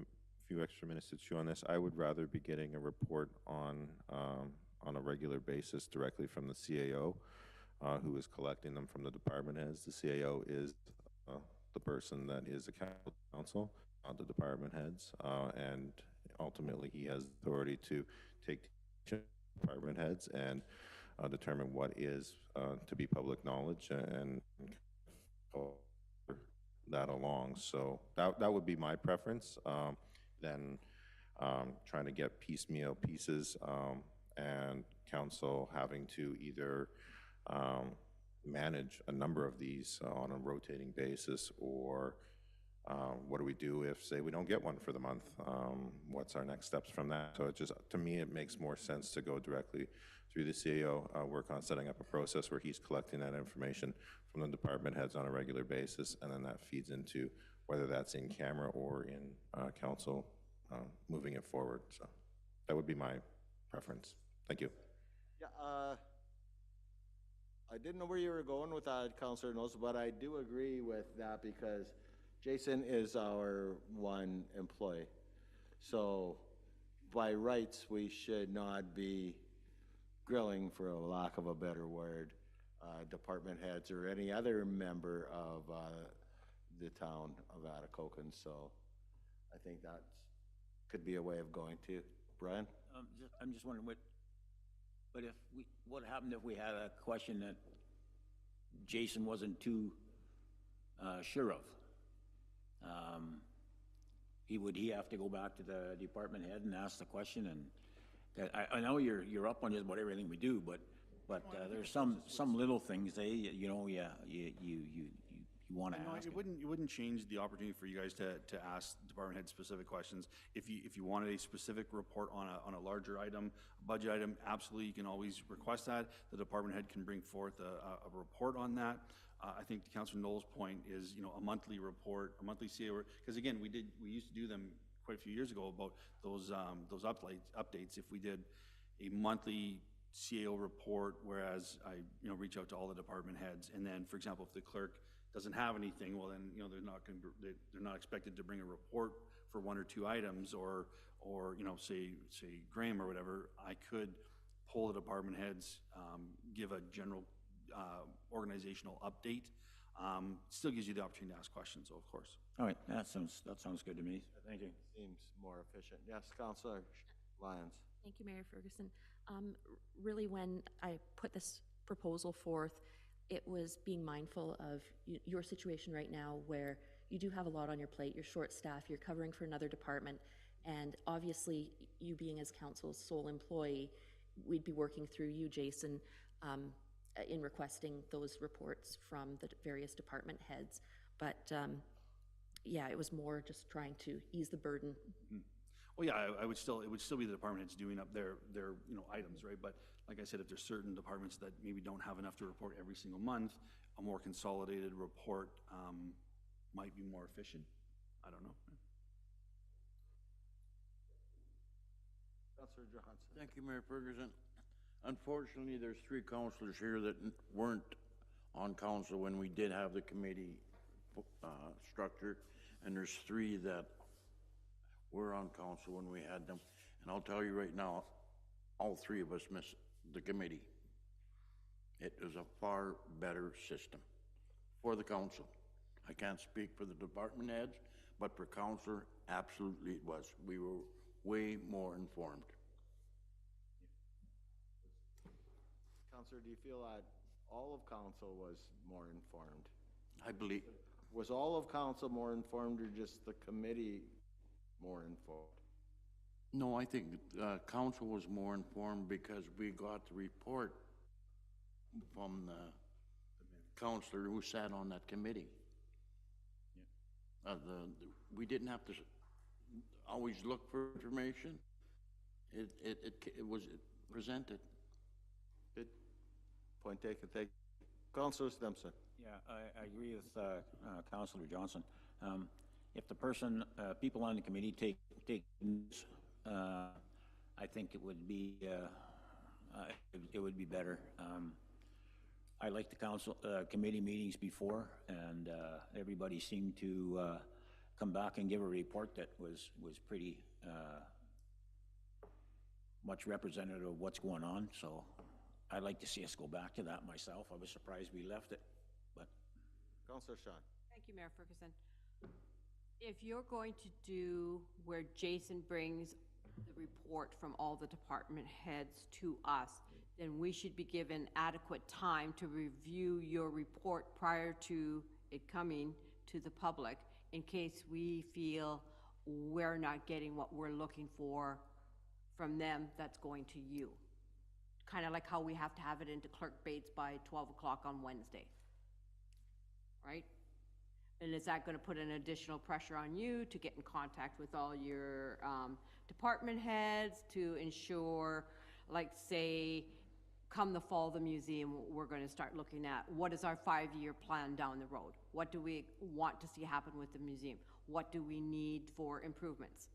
few extra minutes to chew on this, I would rather be getting a report on a regular basis directly from the CAO, who is collecting them from the department heads. The CAO is the person that is accountable to council, the department heads, and ultimately he has authority to take department heads and determine what is to be public knowledge and that along. So that would be my preference. Then trying to get piecemeal pieces and council having to either manage a number of these on a rotating basis, or what do we do if, say, we don't get one for the month? What's our next steps from that? So it just, to me, it makes more sense to go directly through the CEO, work on setting up a process where he's collecting that information from the department heads on a regular basis, and then that feeds into whether that's in camera or in council moving it forward. So that would be my preference. Thank Thank you. Yeah, I didn't know where you were going with that, Councillor Knowles, but I do agree with that because Jason is our one employee. So by rights, we should not be grilling, for a lack of a better word, department heads or any other member of the town of Atikokan. So I think that could be a way of going to. Brian? I'm just wondering what happened if we had a question that Jason wasn't too sure of? Would he have to go back to the department head and ask the question? And I know you're up on just about everything we do, but there's some little things you want to ask. It wouldn't change the opportunity for you guys to ask department head specific questions. If you wanted a specific report on a larger item, a budget item, absolutely, you can always request that. The department head can bring forth a report on that. I think to Councillor Knowles' point is, a monthly report, a monthly CA, because again, we used to do them quite a few years ago about those updates. If we did a monthly CAO report, whereas I reach out to all the department heads, and then, for example, if the clerk doesn't have anything, well then they're not expected to bring a report for one or two items, or say Graham or whatever. I could pull the department heads, give a general organizational update. Still gives you the opportunity to ask questions, of course. All right, that sounds good to me. Thank you. Seems more efficient. Yes, Councillor Lyons. Thank you, Mayor Ferguson. Really, when I put this proposal forth, it was being mindful of your situation right now where you do have a lot on your plate, you're short-staffed, you're covering for another department, and obviously, you being as council's sole employee, we'd be working through you, Jason, in requesting those reports from the various department heads. But yeah, it was more just trying to ease the burden. Well, yeah, it would still be the department heads doing up their items, right? But like I said, if there's certain departments that maybe don't have enough to report every single month, a more consolidated report might be more efficient. I don't know. Councillor Johnson. Thank you, Mayor Ferguson. Unfortunately, there's three councillors here that weren't on council when we did have the committee structure, and there's three that were on council when we had them. And I'll tell you right now, all three of us miss the committee. It is a far better system for the council. I can't speak for the department heads, but for councillor, absolutely it was. We were way more informed. Councillor, do you feel that all of council was more informed? I believe. Was all of council more informed or just the committee more informed? No, I think council was more informed because we got the report from the councillor who sat on that committee. Yeah. We didn't have to always look for information. It was presented. Good. Point taken. Thank you. Councillor Stimson. Yeah, I agree with Councillor Johnson. If the people on the committee take news, I think it would be better. I liked the council committee meetings before, and everybody seemed to come back and give a report that was pretty much representative of what's going on. So I'd like to see us go back to that myself. I was surprised we left it, but. Councillor Sean. Thank you, Mayor Ferguson. If you're going to do where Jason brings the report from all the department heads to us, then we should be given adequate time to review your report prior to it coming to the public in case we feel we're not getting what we're looking for from them that's going to you. Kind of like how we have to have it into Clerk Bates by 12 o'clock on Wednesday, right? And is that going to put an additional pressure on you to get in contact with all your department heads to ensure, like say, come the fall of the museum, we're going to start looking at what is our 5-year plan down the road? What do we want to see happen with the museum? What do we need for improvements?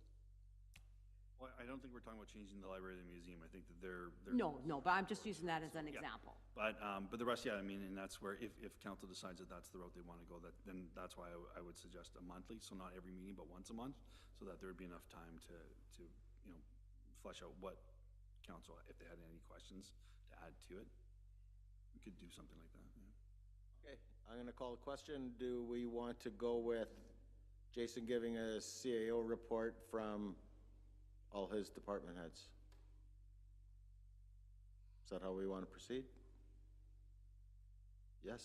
Well, I don't think we're talking about changing the library or the museum. I think that they're. No, but I'm just using that as an example. But the rest, yeah, I mean, and that's where if council decides that that's the route they want to go, then that's why I would suggest a monthly, so not every meeting, but once a month, so that there would be enough time to, you know, flesh out what council, if they had any questions to add to it. We could do something like that, yeah. Okay, I'm gonna call the question. Do we want to go with Jason giving a CAO report from all his department heads? Is that how we want to proceed? Yes,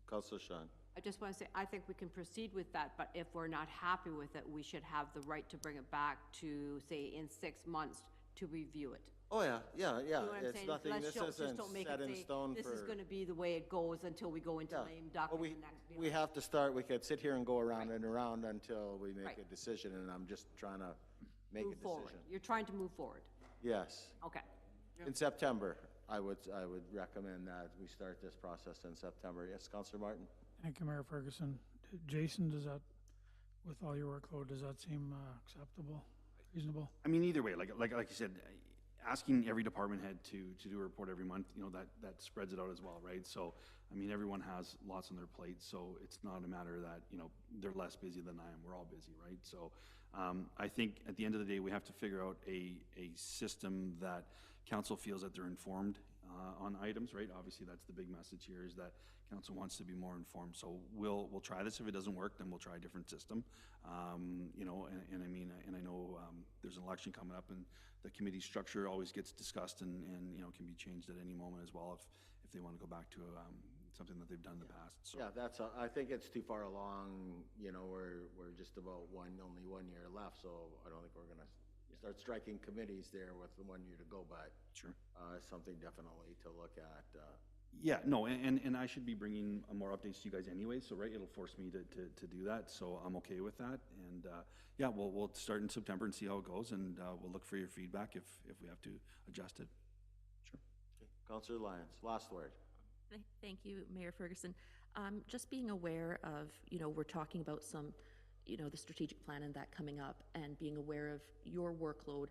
Councillor Sean. I just want to say, I think we can proceed with that, but if we're not happy with it, we should have the right to bring it back to, say, in 6 months to review it. Oh, yeah. You know what I'm It's saying? nothing, Let's this just isn't don't make set it in say, stone this is for. gonna be the way it goes until we go into Yeah. lame duck Well, in the next. we have to start, we could sit here and go around Right. and around until we make Right. a decision, and I'm just trying to make a Move forward. decision. You're trying to move forward. Yes. Okay. In September, I would recommend that we start this process in September. Yes, Councillor Martin? Thank you, Mayor Ferguson. Jason, does that, with all your workload, does that seem acceptable, reasonable? I mean, either way, like you said, asking every department head to do a report every month, you know, that spreads it out as well, right? So, I mean, everyone has lots on their plate, so it's not a matter that, you know, they're less busy than I am. We're all busy, right? So, I think at the end of the day, we have to figure out a system that council feels that they're informed on items, right? Obviously, that's the big message here, is that council wants to be more informed. So we'll try this. If it doesn't work, then we'll try a different system. You know, and I mean, and I know there's an election coming up, and the committee structure always gets discussed and you know, can be changed at any moment as well if they want to go back to something that they've done in the past. So. Yeah, I think it's too far along, you know, we're just about only 1 year left, so I don't think we're gonna start striking committees there with the 1 year to go, but. Sure. Something definitely to look at. Yeah, no, and I should be bringing more updates to you guys anyway, so, right, it'll force me to do that, so I'm okay with that. And, yeah, we'll start in September and see how it goes, and we'll look for your feedback if we have to adjust it. Sure. Okay. Councillor Lyons, last word. Thank you, Mayor Ferguson. Just being aware of, you know, we're talking about some, you know, the strategic plan and that coming up, and being aware of your workload.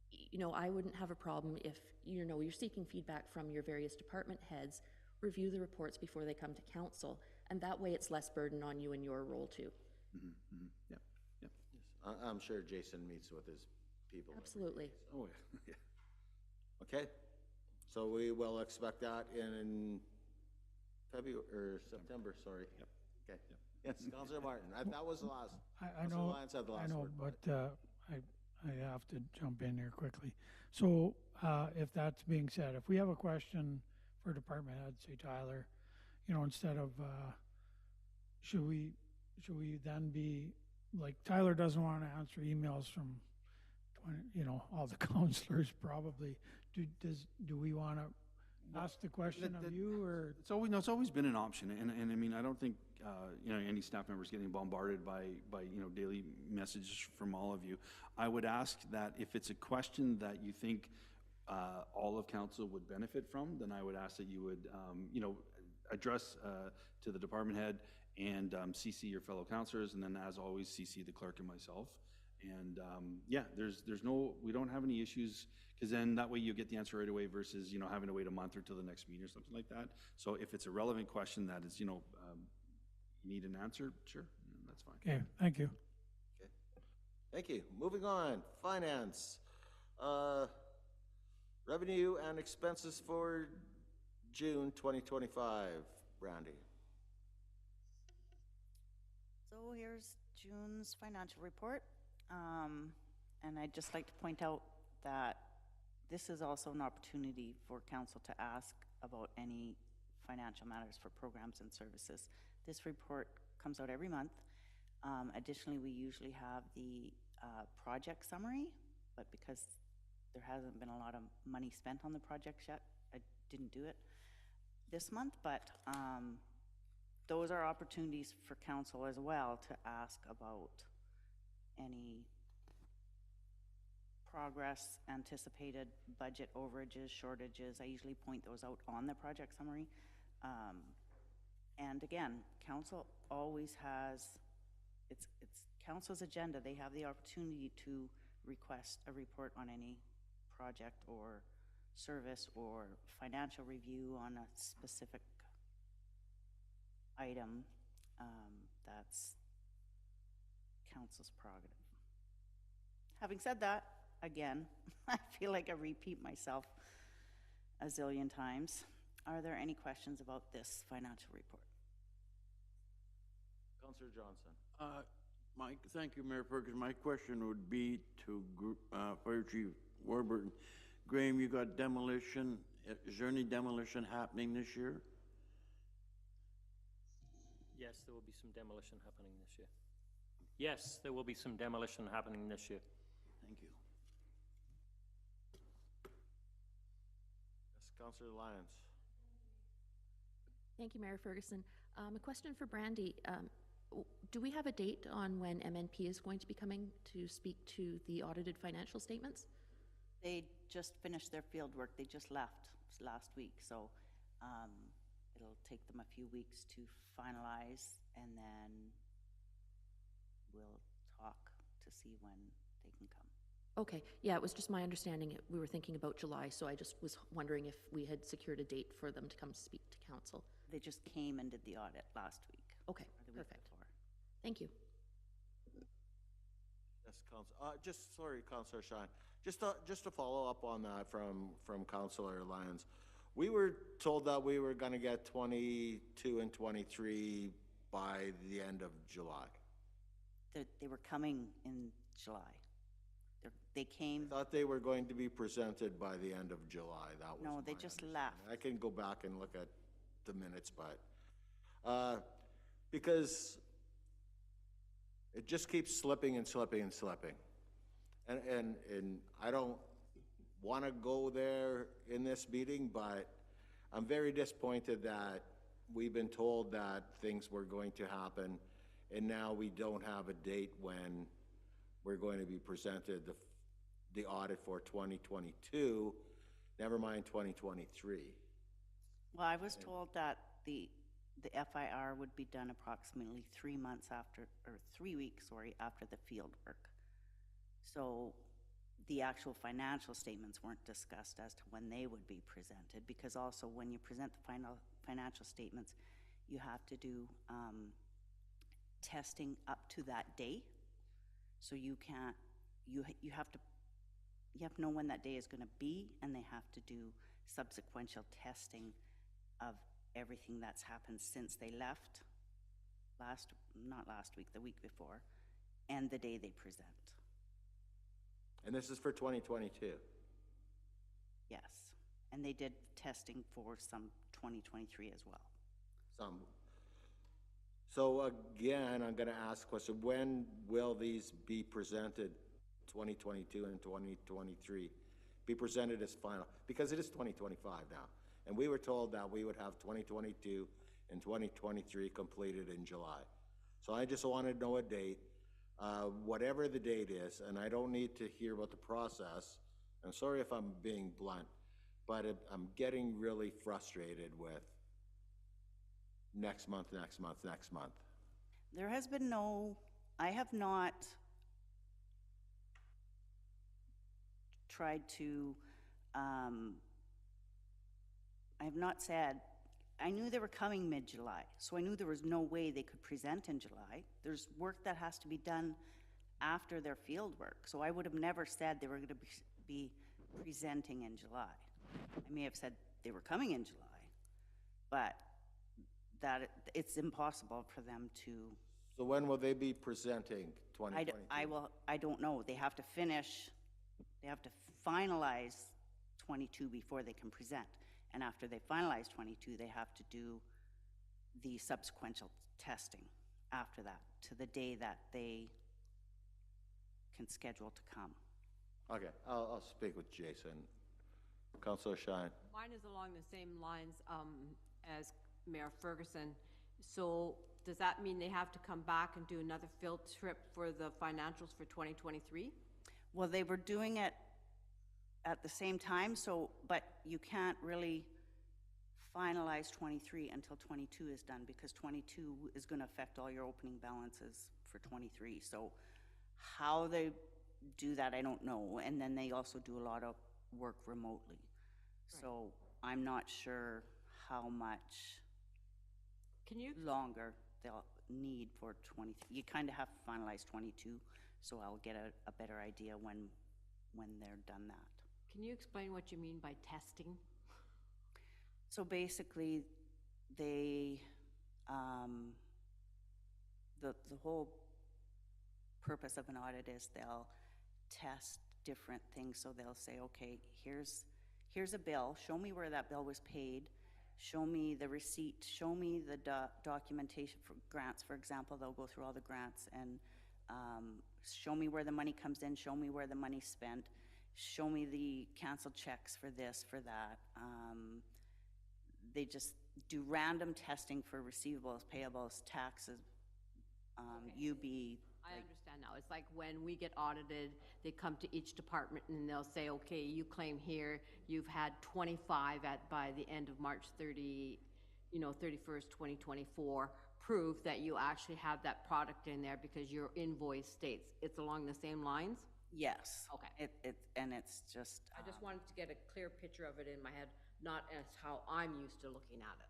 You know, I wouldn't have a problem if, you know, you're seeking feedback from your various department heads, review the reports before they come to council, and that way it's less burden on you in your role too. Yeah, yeah. Yes. I'm sure Jason meets with his people. Absolutely. Oh, yeah. Okay, so we will expect that in February, or September, sorry. Yep. Okay. Yes, Councillor Martin, that was the last. I Councillor know, Lyons had the last I know, word. but I have to jump in here quickly. So if that's being said, if we have a question for department head, say Tyler, you know, instead of, should we then be, like, Tyler doesn't want to answer emails from 20, you know, all the counselors probably. Do we want to ask the question of you, or? It's always been an option, and I mean, I don't think, you know, any staff members getting bombarded by, you know, daily messages from all of you. I would ask that if it's a question that you think all of council would benefit from, then I would ask that you would, you know, address to the department head and CC your fellow councilors, and then as always, CC the clerk and myself. And yeah, we don't have any issues, because then that way you get the answer right away versus, you know, having to wait a month or till the next meeting or something like that. So if it's a relevant question that is, you know, you need an answer, sure, that's fine. Okay, thank you. Okay. Thank you. Moving on, finance. Revenue and expenses for June 2025. Brandy. So here's June's financial report. And I'd just like to point out that this is also an opportunity for council to ask about any financial matters for programs and services. This report comes out every month. Additionally, we usually have the project summary, but because there hasn't been a lot of money spent on the projects yet, I didn't do it this month, but those are opportunities for council as well to ask about any progress, anticipated budget overages, shortages. I usually point those out on the project summary. And again, council always has, it's council's agenda. They have the opportunity to request a report on any project or service or financial review on a specific item, that's council's prerogative. Having said that, again, I feel like I repeat myself a zillion times. Are there any questions about this financial report? Councillor Johnson. Thank you, Mayor Ferguson. My question would be to Fire Chief Warburton. Graham, you got demolition. Is there any demolition happening this year? Yes, there will be some demolition happening this year. Yes, there will be some demolition happening this year. Thank you. Yes, Councillor Lyons. Thank you, Mayor Ferguson. A question for Brandy. Do we have a date on when MNP is going to be coming to speak to the audited financial statements? They just finished their field work. They just left last week, so it'll take them a few weeks to finalize, and then we'll talk to see when they can come. Okay, yeah, it was just my understanding. We were thinking about July, so I just was wondering if we had secured a date for them to come speak to council. They just came and did the audit last week. Okay, or the week perfect. before. Thank you. Yes, sorry, Councillor Shine. Just to follow up on that from Councillor Lyons. We were told that we were going to get 22 and 23 by the end of July. They were coming in July. They came. I thought they were going to be presented by the end of July. That was No, they my just understanding. left. I can go back and look at the minutes, but because it just keeps slipping and slipping and slipping. And I don't want to go there in this meeting, but I'm very disappointed that we've been told that things were going to happen, and now we don't have a date when we're going to be presented the audit for 2022, never mind 2023. Well, I was told that the FIR would be done approximately 3 months after, or 3 weeks, sorry, after the field work. So the actual financial statements weren't discussed as to when they would be presented, because also when you present the final financial statements, you have to do testing up to that day. So you can't, you have to know when that day is going to be, and they have to do subsequential testing of everything that's happened since they left not last week, the week before, and the day they present. And this is for 2022? Yes, and they did testing for some 2023 as well. Some. So again, I'm going to ask a question. When will these be presented, 2022 and 2023, be presented as final? Because it is 2025 now. And we were told that we would have 2022 and 2023 completed in July. So I just wanted to know a date, whatever the date is, and I don't need to hear about the process. I'm sorry if I'm being blunt, but I'm getting really frustrated with next month. There has been no, I have not tried to, I have not said, I knew they were coming mid-July, so I knew there was no way they could present in July. There's work that has to be done after their field work, so I would have never said they were going to be presenting in July. I may have said they were coming in July, but that it's impossible for them to. So when will they be presenting 2022? I don't know. They have to finish, they have to finalize 22 before they can present. And after they finalize 22, they have to do the subsequential testing after that, to the day that they can schedule to come. Okay, I'll speak with Jason. Councillor Shine. Mine is along the same lines as Mayor Ferguson. So does that mean they have to come back and do another field trip for the financials for 2023? Well, they were doing it at the same time, so, but you can't really finalize 23 until 22 is done, because 22 is going to affect all your opening balances for 23. So how they do that, I don't know. And then they also do a lot of work remotely. So I'm not sure how much Can you, longer they'll need for 20, you kind of have to finalize 22, so I'll get a better idea when they're done that. can you explain what you mean by testing? So basically, they, the whole purpose of an audit is they'll test different things. So they'll say, okay, here's a bill, show me where that bill was paid, show me the receipt, show me the documentation for grants, for example. They'll go through all the grants and show me where the money comes in, show me where the money's spent, show me the canceled checks for this, for that. They just do random testing for receivables, payables, taxes, UB. I understand now. It's like when we get audited, they come to each department and they'll say, okay, you claim here, you've had 25 by the end of March 31st, 2024, proof that you actually have that product in there because your invoice states it's along the same lines? Yes. Okay. And it's just. I just wanted to get a clear picture of it in my head, not as how I'm used to looking at it.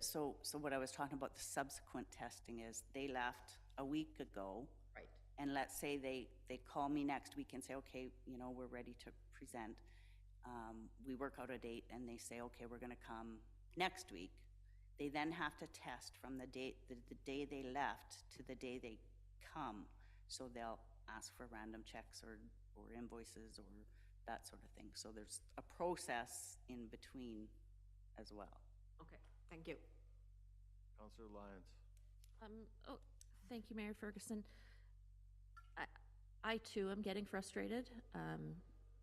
So what I was talking about, the subsequent testing is they left a week ago. Right. And let's say they call me next week and say, okay, we're ready to present. We work out a date and they say, okay, we're gonna come next week. They then have to test from the day they left to the day they come. So they'll ask for random checks or invoices or that sort of thing. So there's a process in between as well. Okay, thank you. Councillor Lyons. Oh, thank you, Mayor Ferguson. I too am getting frustrated,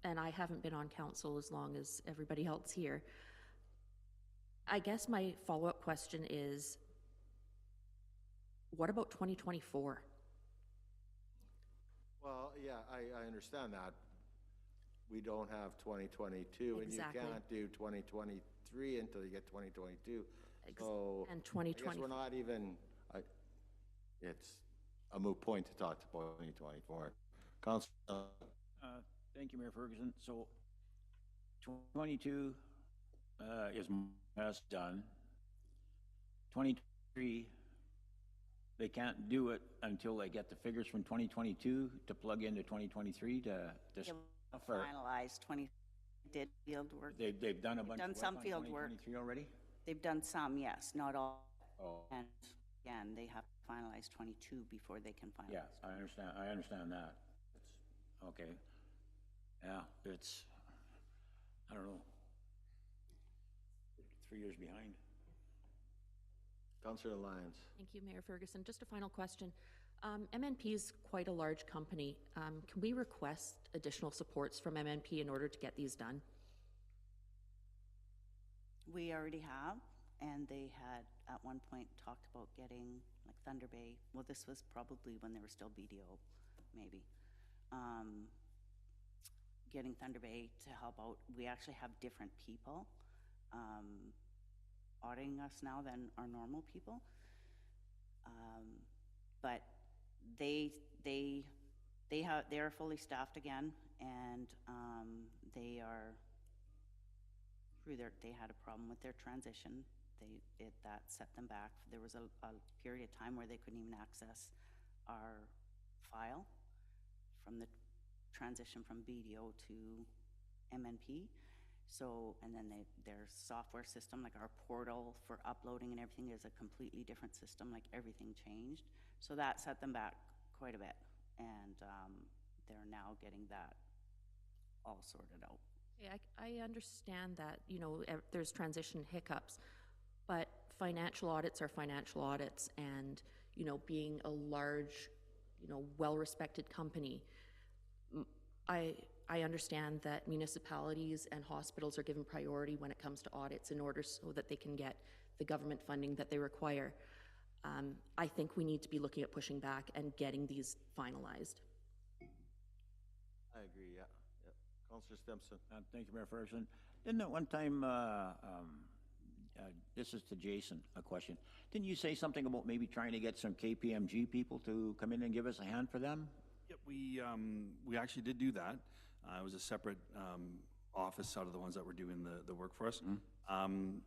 and I haven't been on council as long as everybody else here. I guess my follow-up question is, what about 2024? Well, yeah, I understand that. We don't have 2022, and you Exactly. can't do 2023 until you get 2022. So And I 2020. guess we're not even, it's a moot point to talk about 2024. Councillor, Thank you, Mayor Ferguson. So 22 is done. 23, they can't do it until they get the figures from 2022 to plug into 2023 to Finalized 20 did field work. They've done a bunch of Done work some on field work. 2023 already? They've done some, yes, not all. Oh, And again, they have to finalize 22 before they can finalize. yeah, I understand that. It's, okay. Yeah, it's, I don't know. 3 years behind. Councillor Lyons. Thank you, Mayor Ferguson. Just a final question. MNP is quite a large company. Can we request additional supports from MNP in order to get these done? We already have, and they had at one point talked about getting like Thunder Bay. Well, this was probably when they were still BDO, maybe. Getting Thunder Bay to help out. We actually have different people auditing us now than our normal people. But they're fully staffed again, and they are through they had a problem with their transition. That set them back. There was a period of time where they couldn't even access our file from the transition from BDO to MNP. So, and then their software system, like our portal for uploading and everything, is a completely different system, like everything changed. So that set them back quite a bit, and they're now getting that all sorted out. Yeah, I understand that, there's transition hiccups, but financial audits are financial audits, and, being a large, well-respected company, I understand that municipalities and hospitals are given priority when it comes to audits in order so that they can get the government funding that they require. I think we need to be looking at pushing back and getting these finalized. I agree, yeah. Councillor Stimson. Thank you, Mayor Ferguson. Didn't at one time, this is to Jason, a question. Didn't you say something about maybe trying to get some KPMG people to come in and give us a hand for them? Yep, we actually did do that. It was a separate office out of the ones that were doing the work for us. And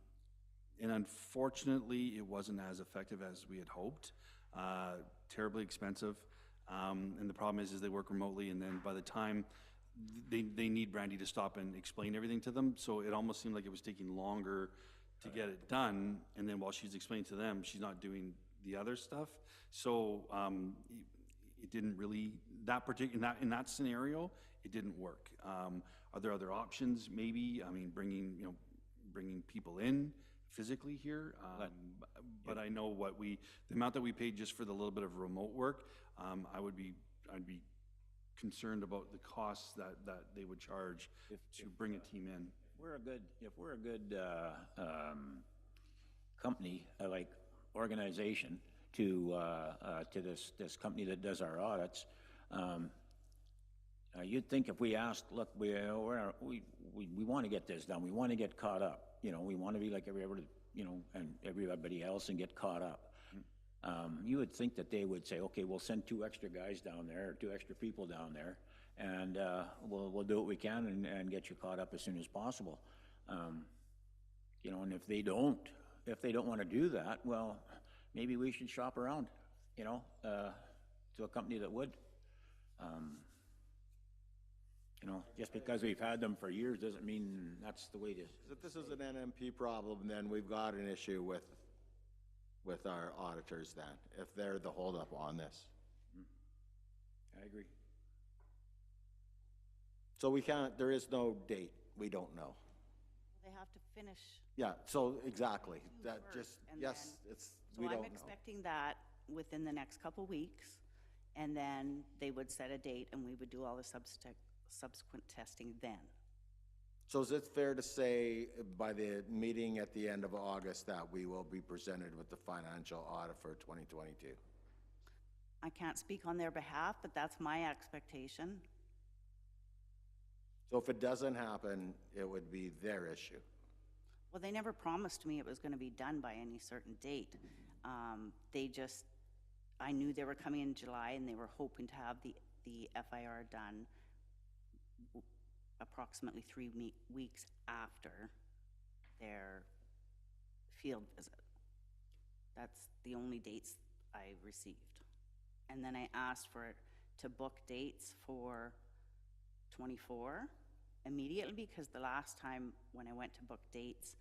unfortunately, it wasn't as effective as we had hoped. Terribly expensive. And the problem is they work remotely, and then by the time they need Brandy to stop and explain everything to them, so it almost seemed like it was taking longer to get it done, and then while she's explaining to them, she's not doing the other stuff. So it didn't really, in that scenario, it didn't work. Are there other options? Maybe, I mean, bringing people in physically here, but I know the amount that we paid just for the little bit of remote work, I'd be concerned about the costs that they would charge to bring a team in. If we're a good company, like organization to this company that does our audits, you'd think if we asked, look, we want to get this done, we want to get caught up, we want to be like everybody else and get caught up. You would think that they would say, okay, we'll send 2 extra guys down there, or 2 extra people down there, and we'll do what we can and get you caught up as soon as possible. And if they don't want to do that, well, maybe we should shop around, to a company that would. Just because we've had them for years doesn't mean that's the way to. If this is an NMP problem, then we've got an issue with our auditors then, if they're the holdup on this. I agree. So there is no date, we don't know. They have to finish. Yeah, so exactly, that work, just, and yes, then- we So don't I'm know. expecting that within the next couple weeks, and then they would set a date and we would do all the subsequent testing then. So is it fair to say by the meeting at the end of August that we will be presented with the financial audit for 2022? I can't speak on their behalf, but that's my expectation. So if it doesn't happen, it would be their issue. Well, they never promised me it was going to be done by any certain date. I knew they were coming in July, and they were hoping to have the FIR done approximately 3 weeks after their field visit. That's the only dates I received. And then I asked to book dates for 24 immediately, because the last time when I went to book dates,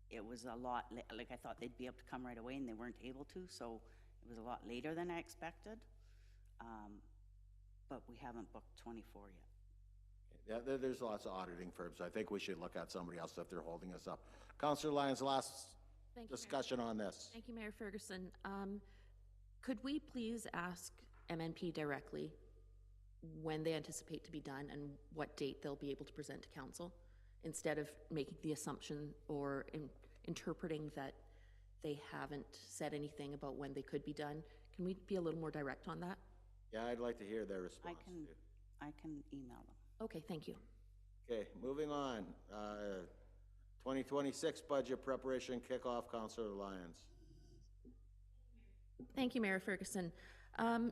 it was a lot, like I thought they'd be able to come right away and they weren't able to, so it was a lot later than I expected. But we haven't booked 24 yet. Yeah, there's lots of auditing firms. I think we should look at somebody else if they're holding us up. Councillor Lyons, last Thank you, discussion on this. Thank you, Mayor Ferguson. Could we please ask MNP directly when they anticipate to be done and what date they'll be able to present to council, instead of making the assumption or interpreting that they haven't said anything about when they could be done? Can we be a little more direct on that? Yeah, I'd like to hear their response. I can email them. Okay, thank you. Okay, moving on. 2026 budget preparation kickoff, Councillor Lyons. Thank you, Mayor Ferguson.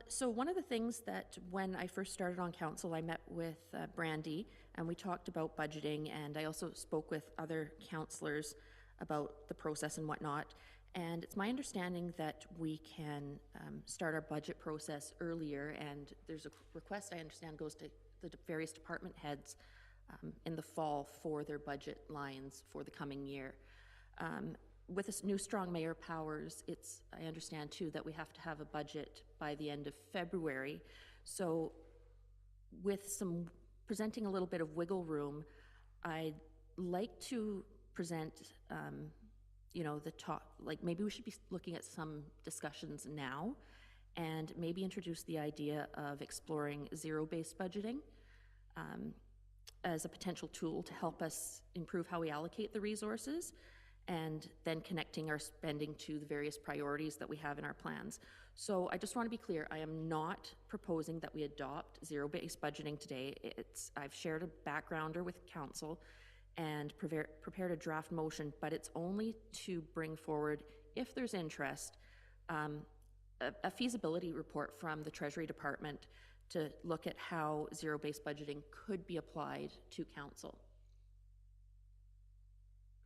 So one of the things that when I first started on council, I met with Brandy and we talked about budgeting, and I also spoke with other councillors about the process and whatnot. And it's my understanding that we can start our budget process earlier, and there's a request I understand goes to the various department heads in the fall for their budget lines for the coming year. With this new strong mayor powers, I understand too that we have to have a budget by the end of February. So with presenting a little bit of wiggle room, I'd like to present, the top, like maybe we should be looking at some discussions now and maybe introduce the idea of exploring zero-based budgeting as a potential tool to help us improve how we allocate the resources, and then connecting our spending to the various priorities that we have in our plans. So I just want to be clear, I am not proposing that we adopt zero-based budgeting today. I've shared a backgrounder with council and prepared a draft motion, but it's only to bring forward, if there's interest, a feasibility report from the Treasury Department to look at how zero-based budgeting could be applied to council.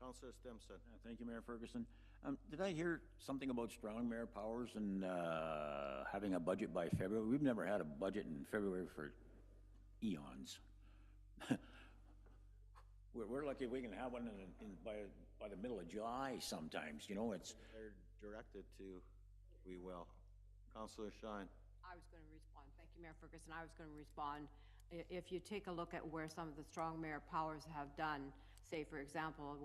Councillor Stimson. Thank you, Mayor Ferguson. Did I hear something about strong mayor powers and having a budget by February? We've never had a budget in February for eons. We're lucky if we can have one by the middle of July sometimes, you know, it's... They're directed to, we will. Councillor Shine. I was going to respond. Thank you, Mayor Ferguson. I was going to respond. If you take a look at where some of the strong mayor powers have done, say, for example,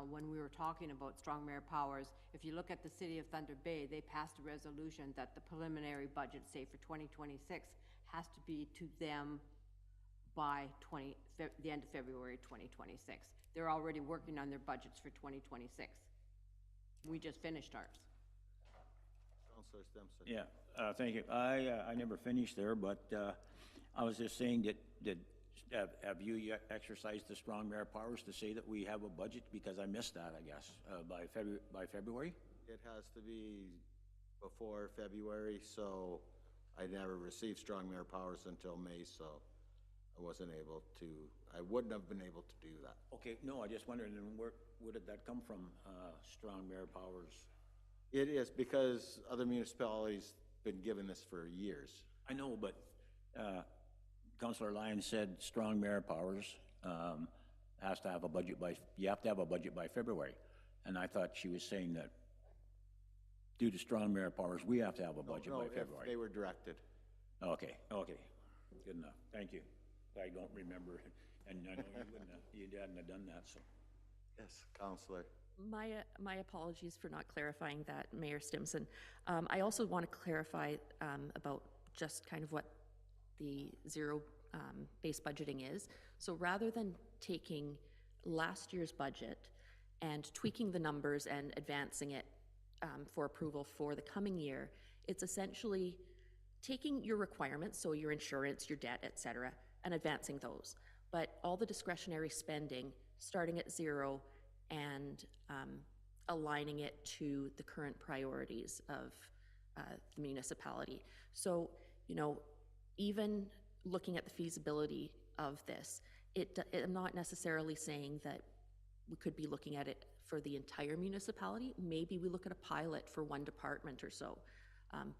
when we were talking about strong mayor powers, if you look at the city of Thunder Bay, they passed a resolution that the preliminary budget, say, for 2026, has to be to them by the end of February 2026. They're already working on their budgets for 2026. We just finished ours. Councillor Stimson. Yeah, thank you. I never finished there, but I was just saying have you exercised the strong mayor powers to say that we have a budget? Because I missed that, I guess, by February? It has to be before February, so I never received strong mayor powers until May, so I wouldn't have been able to do that. Okay, no, I just wondered, where did that come from, strong mayor powers? It is because other municipalities been given this for years. I know, but Councillor Lyons said strong mayor powers has to have a budget you have to have a budget by February. And I thought she was saying that due to strong mayor powers, we have to have a budget by February. They were directed. Okay, good enough. Thank you. I don't remember, and I know you hadn't have done that, so. Yes, Councillor. My apologies for not clarifying that, Mayor Stimson. I also want to clarify about just kind of what the zero-based budgeting is. So rather than taking last year's budget and tweaking the numbers and advancing it for approval for the coming year, it's essentially taking your requirements, so your insurance, your debt, et cetera, and advancing those. But all the discretionary spending, starting at zero and aligning it to the current priorities of the municipality. So, you know, even looking at the feasibility of this, I'm not necessarily saying that we could be looking at it for the entire municipality. Maybe we look at a pilot for one department or so.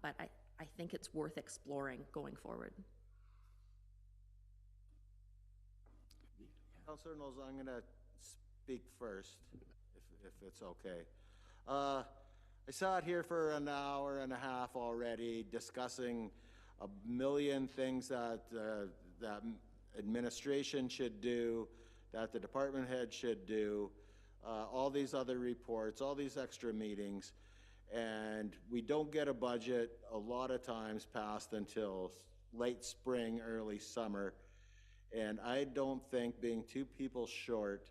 But I think it's worth exploring going forward. Councillor Knowles, I'm going to speak first, if it's okay. I sat here for an hour and a half already discussing a million things that that administration should do, that the department head should do, all these other reports, all these extra meetings, and we don't get a budget a lot of times passed until late spring, early summer. And I don't think being two people short,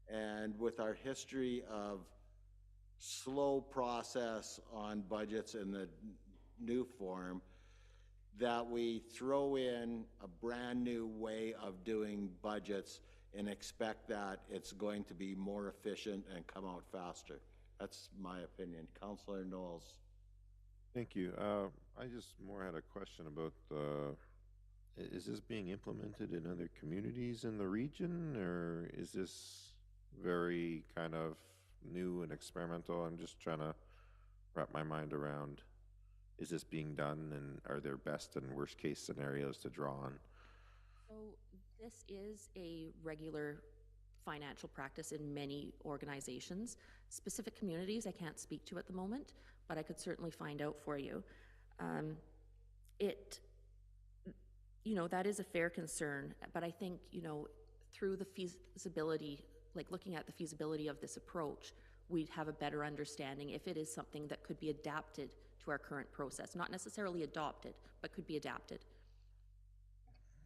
and with our history of slow process on budgets in the new form, that we throw in a brand new way of doing budgets and expect that it's going to be more efficient and come out faster. That's my opinion. Councillor Knowles. Thank you. I just more had a question about is this being implemented in other communities in the region, or is this very kind of new and experimental? I'm just trying to wrap my mind around, is this being done, and are there best and worst case scenarios to draw on? So this is a regular financial practice in many organizations. Specific communities I can't speak to at the moment, but I could certainly find out for you. You know, that is a fair concern, but I think, you know, through the feasibility, like looking at the feasibility of this approach, we'd have a better understanding if it is something that could be adapted to our current process. Not necessarily adopted, but could be adapted.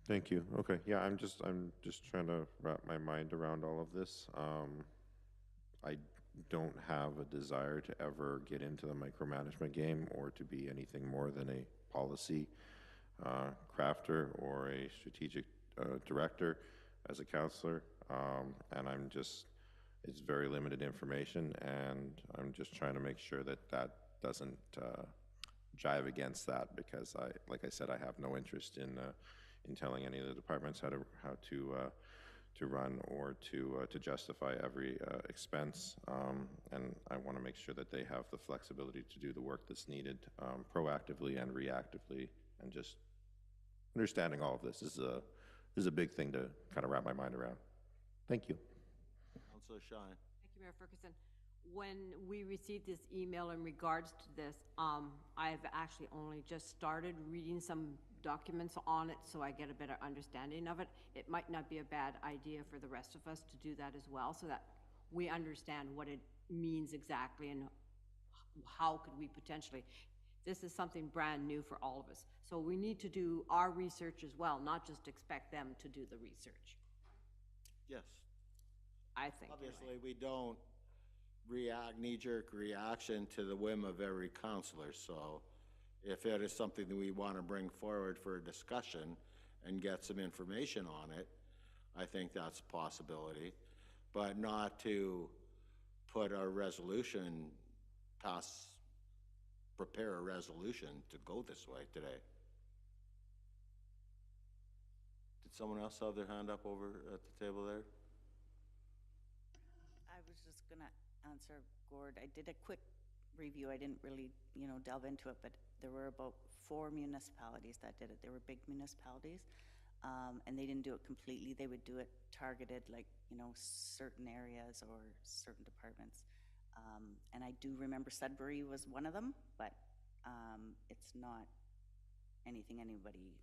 Thank you. Okay, yeah, I'm just trying to wrap my mind around all of this. I don't have a desire to ever get into the micromanagement game or to be anything more than a policy crafter or a strategic director as a councillor, and it's very limited information, and I'm just trying to make sure that that doesn't jive against that, because like I said, I have no interest in telling any of the departments how to run or to justify every expense. And I want to make sure that they have the flexibility to do the work that's needed proactively and reactively, and just understanding all of this is a big thing to kind of wrap my mind around. Thank you. Councillor Shine. Thank you, Mayor Ferguson. When we received this email in regards to this, I've actually only just started reading some documents on it, so I get a better understanding of it. It might not be a bad idea for the rest of us to do that as well, so that we understand what it means exactly and how could we potentially. This is something brand new for all of us. So we need to do our research as well, not just expect them to do the research, Yes. I think. Obviously, we don't react, knee-jerk reaction to the whim of every councillor, so if it is something that we want to bring forward for a discussion and get some information on it, I think that's a possibility, but not to put a resolution, prepare a resolution to go this way today. Did someone else have their hand up over at the table there? I was just gonna answer Gord. I did a quick review. I didn't really, delve into it, but there were about 4 municipalities that did it. They were big municipalities, and they didn't do it completely. They would do it targeted, like, certain areas or certain departments. And I do remember Sudbury was one of them, but it's not anything anybody,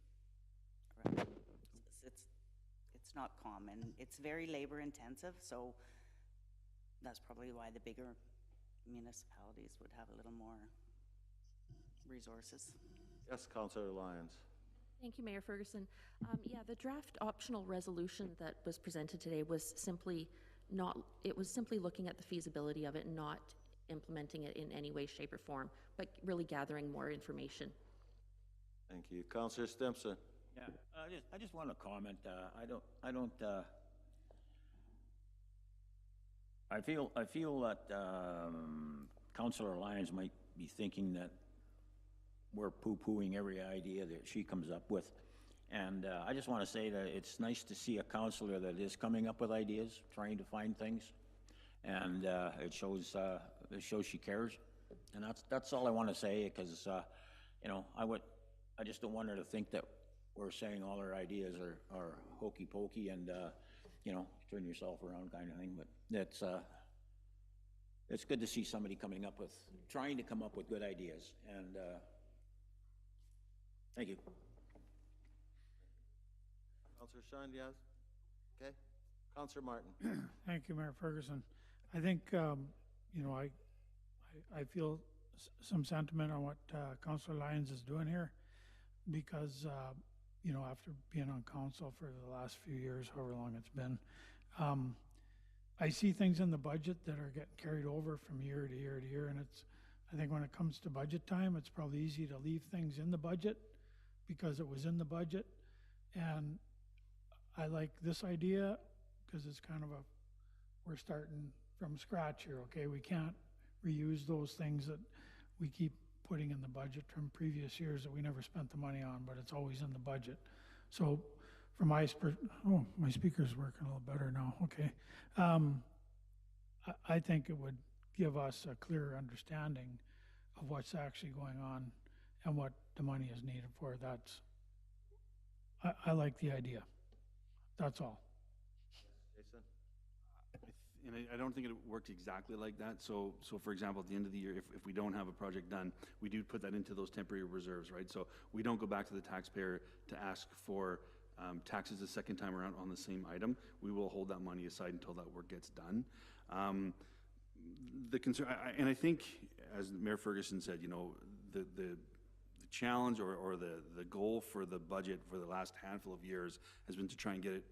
it's not common. It's very labor intensive, so that's probably why the bigger municipalities would have a little more resources. Yes, Councillor Lyons. Thank you, Mayor Ferguson. Yeah, the draft optional resolution that was presented today was simply looking at the feasibility of it and not implementing it in any way, shape, or form, but really gathering more information. Thank you. Councillor Stimson. Yeah, I just want to comment. I feel that Councillor Lyons might be thinking that we're poo-pooing every idea that she comes up with. And I just want to say that it's nice to see a councillor that is coming up with ideas, trying to find things. And it shows she cares. And that's all I want to say, because, I just don't want her to think that we're saying all her ideas are hokey pokey and, turn yourself around kind of thing. But it's good to see somebody trying to come up with good ideas. And thank you. Councillor Shine, yes? Okay. Councillor Martin. Thank you, Mayor Ferguson. I think, I feel some sentiment on what Councillor Lyons is doing here, because, after being on council for the last few years, however long it's been, I see things in the budget that are getting carried over from year to year to year, and I think when it comes to budget time, it's probably easy to leave things in the budget because it was in the budget. And I like this idea because it's kind of we're starting from scratch here, okay? We can't reuse those things that we keep putting in the budget from previous years that we never spent the money on, but it's always in the budget. So from my speaker's working a little better now, okay. I think it would give us a clearer understanding of what's actually going on and what the money is needed for. I like the idea. That's all. Jason? And I don't think it worked exactly like that. So for example, at the end of the year, if we don't have a project done, we do put that into those temporary reserves, right? So we don't go back to the taxpayer to ask for taxes a second time around on the same item. We will hold that money aside until that work gets done. The concern, and I think, as Mayor Ferguson said, the challenge or the goal for the budget for the last handful of years has been to try and get it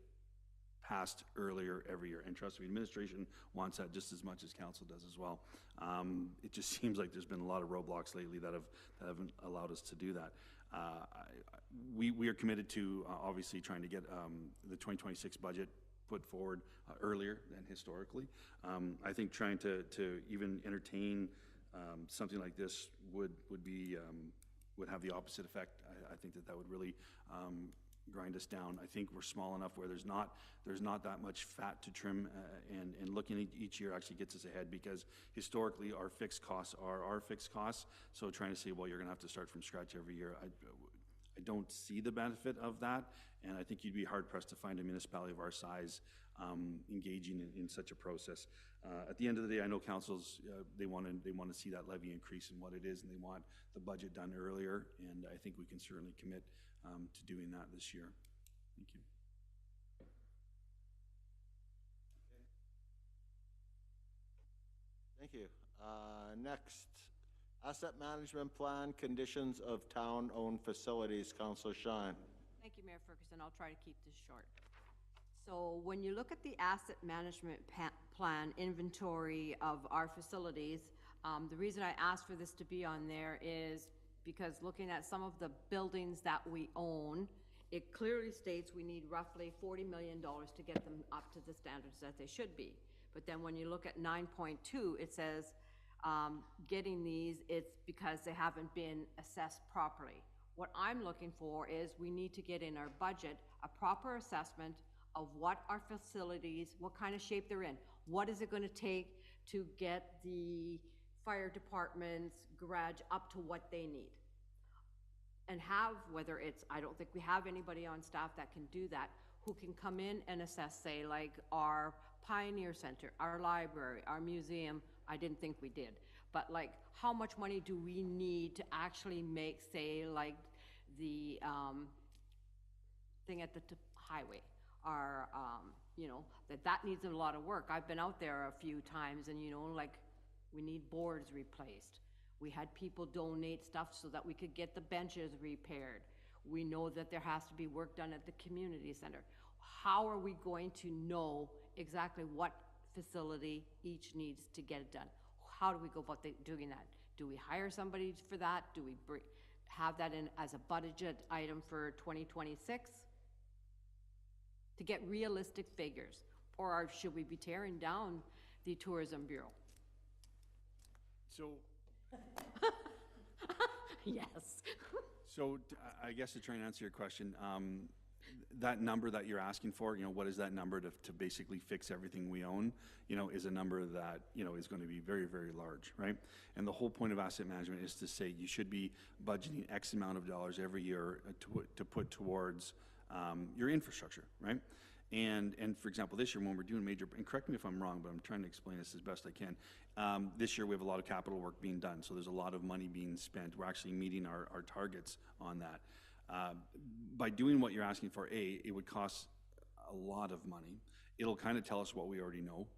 passed earlier every year. And trust me, administration wants that just as much as council does as well. It just seems like there's been a lot of roadblocks lately that haven't allowed us to do that. We are committed to obviously trying to get the 2026 budget put forward earlier than historically. I think trying to even entertain something like this would be would have the opposite effect. I think that would really grind us down. I think we're small enough where there's not that much fat to trim, and looking at each year actually gets us ahead, because historically our fixed costs are our fixed costs. So trying to say, well, you're going to have to start from scratch every year, I don't see the benefit of that, and I think you'd be hard pressed to find a municipality of our size engaging in such a process. At the end of the day, I know councils, they want to see that levy increase in what it is, and they want the budget done earlier, and I think we can certainly commit to doing that this year. Thank you. Thank you. Next, asset management plan, conditions of town-owned facilities. Councillor Shine. Thank you, Mayor Ferguson. I'll try to keep this short. So when you look at the asset management plan inventory of our facilities, the reason I asked for this to be on there is because looking at some of the buildings that we own, it clearly states we need roughly $40 million to get them up to the standards that they should be. But then when you look at 9.2, it says getting these, it's because they haven't been assessed properly. What I'm looking for is we need to get in our budget a proper assessment of what our facilities, what kind of shape they're in. What is it going to take to get the fire department's garage up to what they need? And have, whether it's, I don't think we have anybody on staff that can do that, who can come in and assess, say, like our Pioneer Center, our library, our museum. I didn't think we did. But like, how much money do we need to actually make, say, like the thing at the highway? Our, you know, that needs a lot of work. I've been out there a few times, and, you know, like, we need boards replaced. We had people donate stuff so that we could get the benches repaired. We know that there has to be work done at the community center. How are we going to know exactly what facility each needs to get it done? How do we go about doing that? Do we hire somebody for that? Do we have that in as a budget item for 2026? To get realistic figures? Or should we be tearing down the Tourism Bureau? So, Yes. so I guess to try and answer your question, that number that you're asking for, you know, what is that number to basically fix everything we own, you know, is a number that, you know, is going to be very, very large, right? And the whole point of asset management is to say you should be budgeting X amount of dollars every year to put towards your infrastructure, right? And for example, this year when we're doing major, and correct me if I'm wrong, but I'm trying to explain this as best I can. This year we have a lot of capital work being done, so there's a lot of money being spent. We're actually meeting our targets on that. By doing what you're asking for, it would cost a lot of money. It'll kind of tell us what we already know.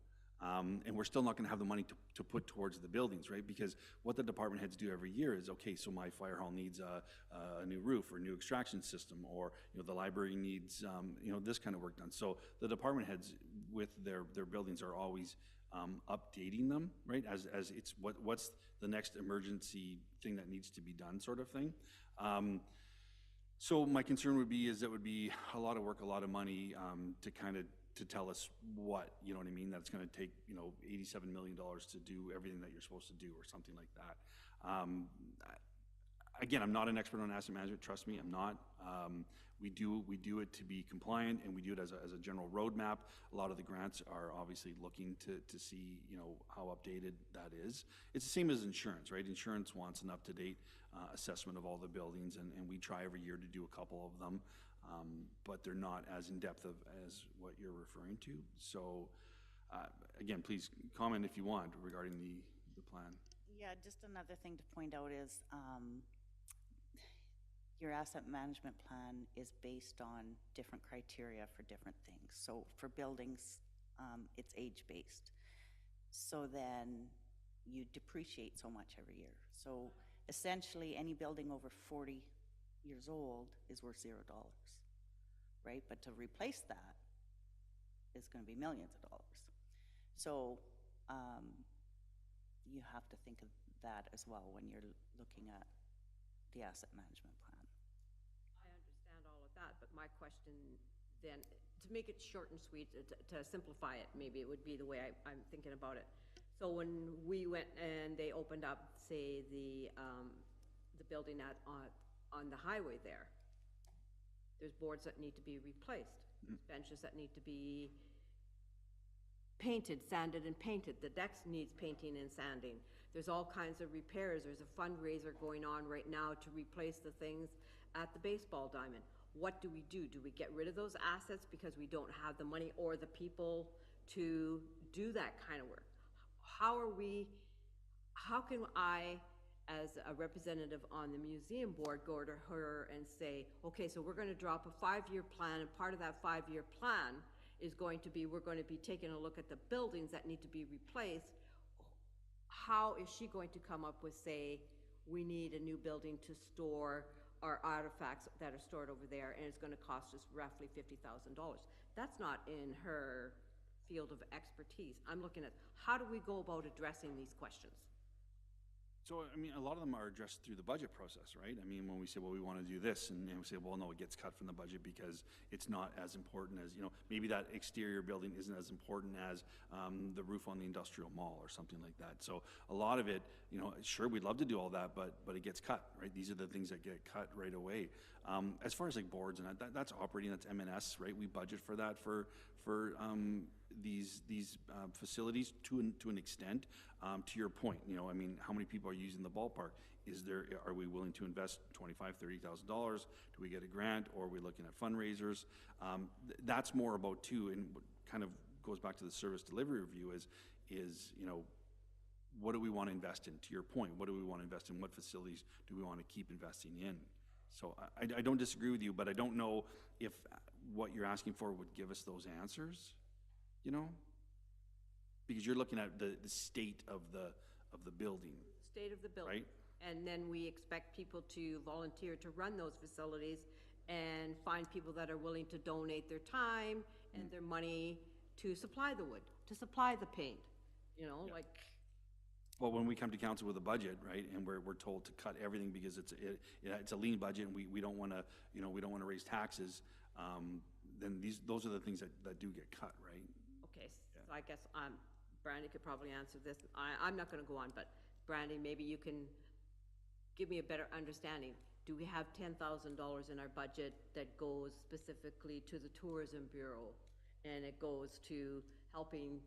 And we're still not going to have the money to put towards the buildings, right? Because what the department heads do every year is, okay, so my fire hall needs a new roof or a new extraction system, or, you know, the library needs, you know, this kind of work done. So the department heads with their buildings are always updating them, right? As it's what's the next emergency thing that needs to be done, sort of thing. So my concern would be is it would be a lot of work, a lot of money to tell us what, you know what I mean, that it's going to take, you know, $87 million to do everything that you're supposed to do or something like that. Again, I'm not an expert on asset management, trust me, I'm not. We do it to be compliant, and we do it as a general roadmap. A lot of the grants are obviously looking to see, you know, how updated that is. It's the same as insurance, right? Insurance wants an up-to-date assessment of all the buildings, and we try every year to do a couple of them. But they're not as in-depth as what you're referring to. So, again, please comment if you want regarding the plan. Yeah, just another thing to point out is your asset management plan is based on different criteria for different things. So for buildings, it's age-based. So then you depreciate so much every year. So essentially, any building over 40 years old is worth $0. Right? But to replace that is going to be millions of dollars. So you have to think of that as well when you're looking at the asset management plan. I understand all of that, but my question then, to make it short and sweet, to simplify it, maybe it would be the way I'm thinking about it. So when we went and they opened up, say, the the building on the highway there. There's boards that need to be replaced, benches that need to be painted, sanded and painted. The decks needs painting and sanding. There's all kinds of repairs. There's a fundraiser going on right now to replace the things at the baseball diamond. What do we do? Do we get rid of those assets because we don't have the money or the people to do that kind of work? How can I, as a representative on the museum board, go to her and say, okay, so we're gonna drop a 5-year plan, and part of that 5-year plan is going to be, we're going to be taking a look at the buildings that need to be replaced. How is she going to come up with, say, we need a new building to store our artifacts that are stored over there, and it's gonna cost us roughly $50,000? That's not in her field of expertise. I'm looking at, how do we go about addressing these questions? So, I mean, a lot of them are addressed through the budget process, right? I mean, when we say, well, we want to do this, and we say, well, no, it gets cut from the budget because it's not as important as, maybe that exterior building isn't as important as the roof on the industrial mall or something like that. So a lot of it, sure, we'd love to do all that, but it gets cut, right? These are the things that get cut right away. As far as like boards and that's operating, that's M&S, right? We budget for that for these facilities to an extent. To your point, I mean, how many people are using the ballpark? Are we willing to invest $25,000, $30,000? Do we get a grant, or are we looking at fundraisers? That's more about too, and what kind of goes back to the service delivery review is what do we want to invest in? To your point, what do we want to invest in? What facilities do we want to keep investing in? So I don't disagree with you, but I don't know if what you're asking for would give us those answers, Because you're looking at the state of the building. State of the building. Right? And then we expect people to volunteer to run those facilities and find people that are willing to donate their time and their money to supply the wood, to supply the paint, like. Well, when we come to council with a budget, right, and we're told to cut everything because it's a lean budget and we don't want to, we don't want to raise taxes, then those are the things that do get cut, right? Okay, so I guess Brandy could probably answer this. I'm not going to go on, but Brandy, maybe you can give me a better understanding. Do we have $10,000 in our budget that goes specifically to the Tourism Bureau, and it goes to helping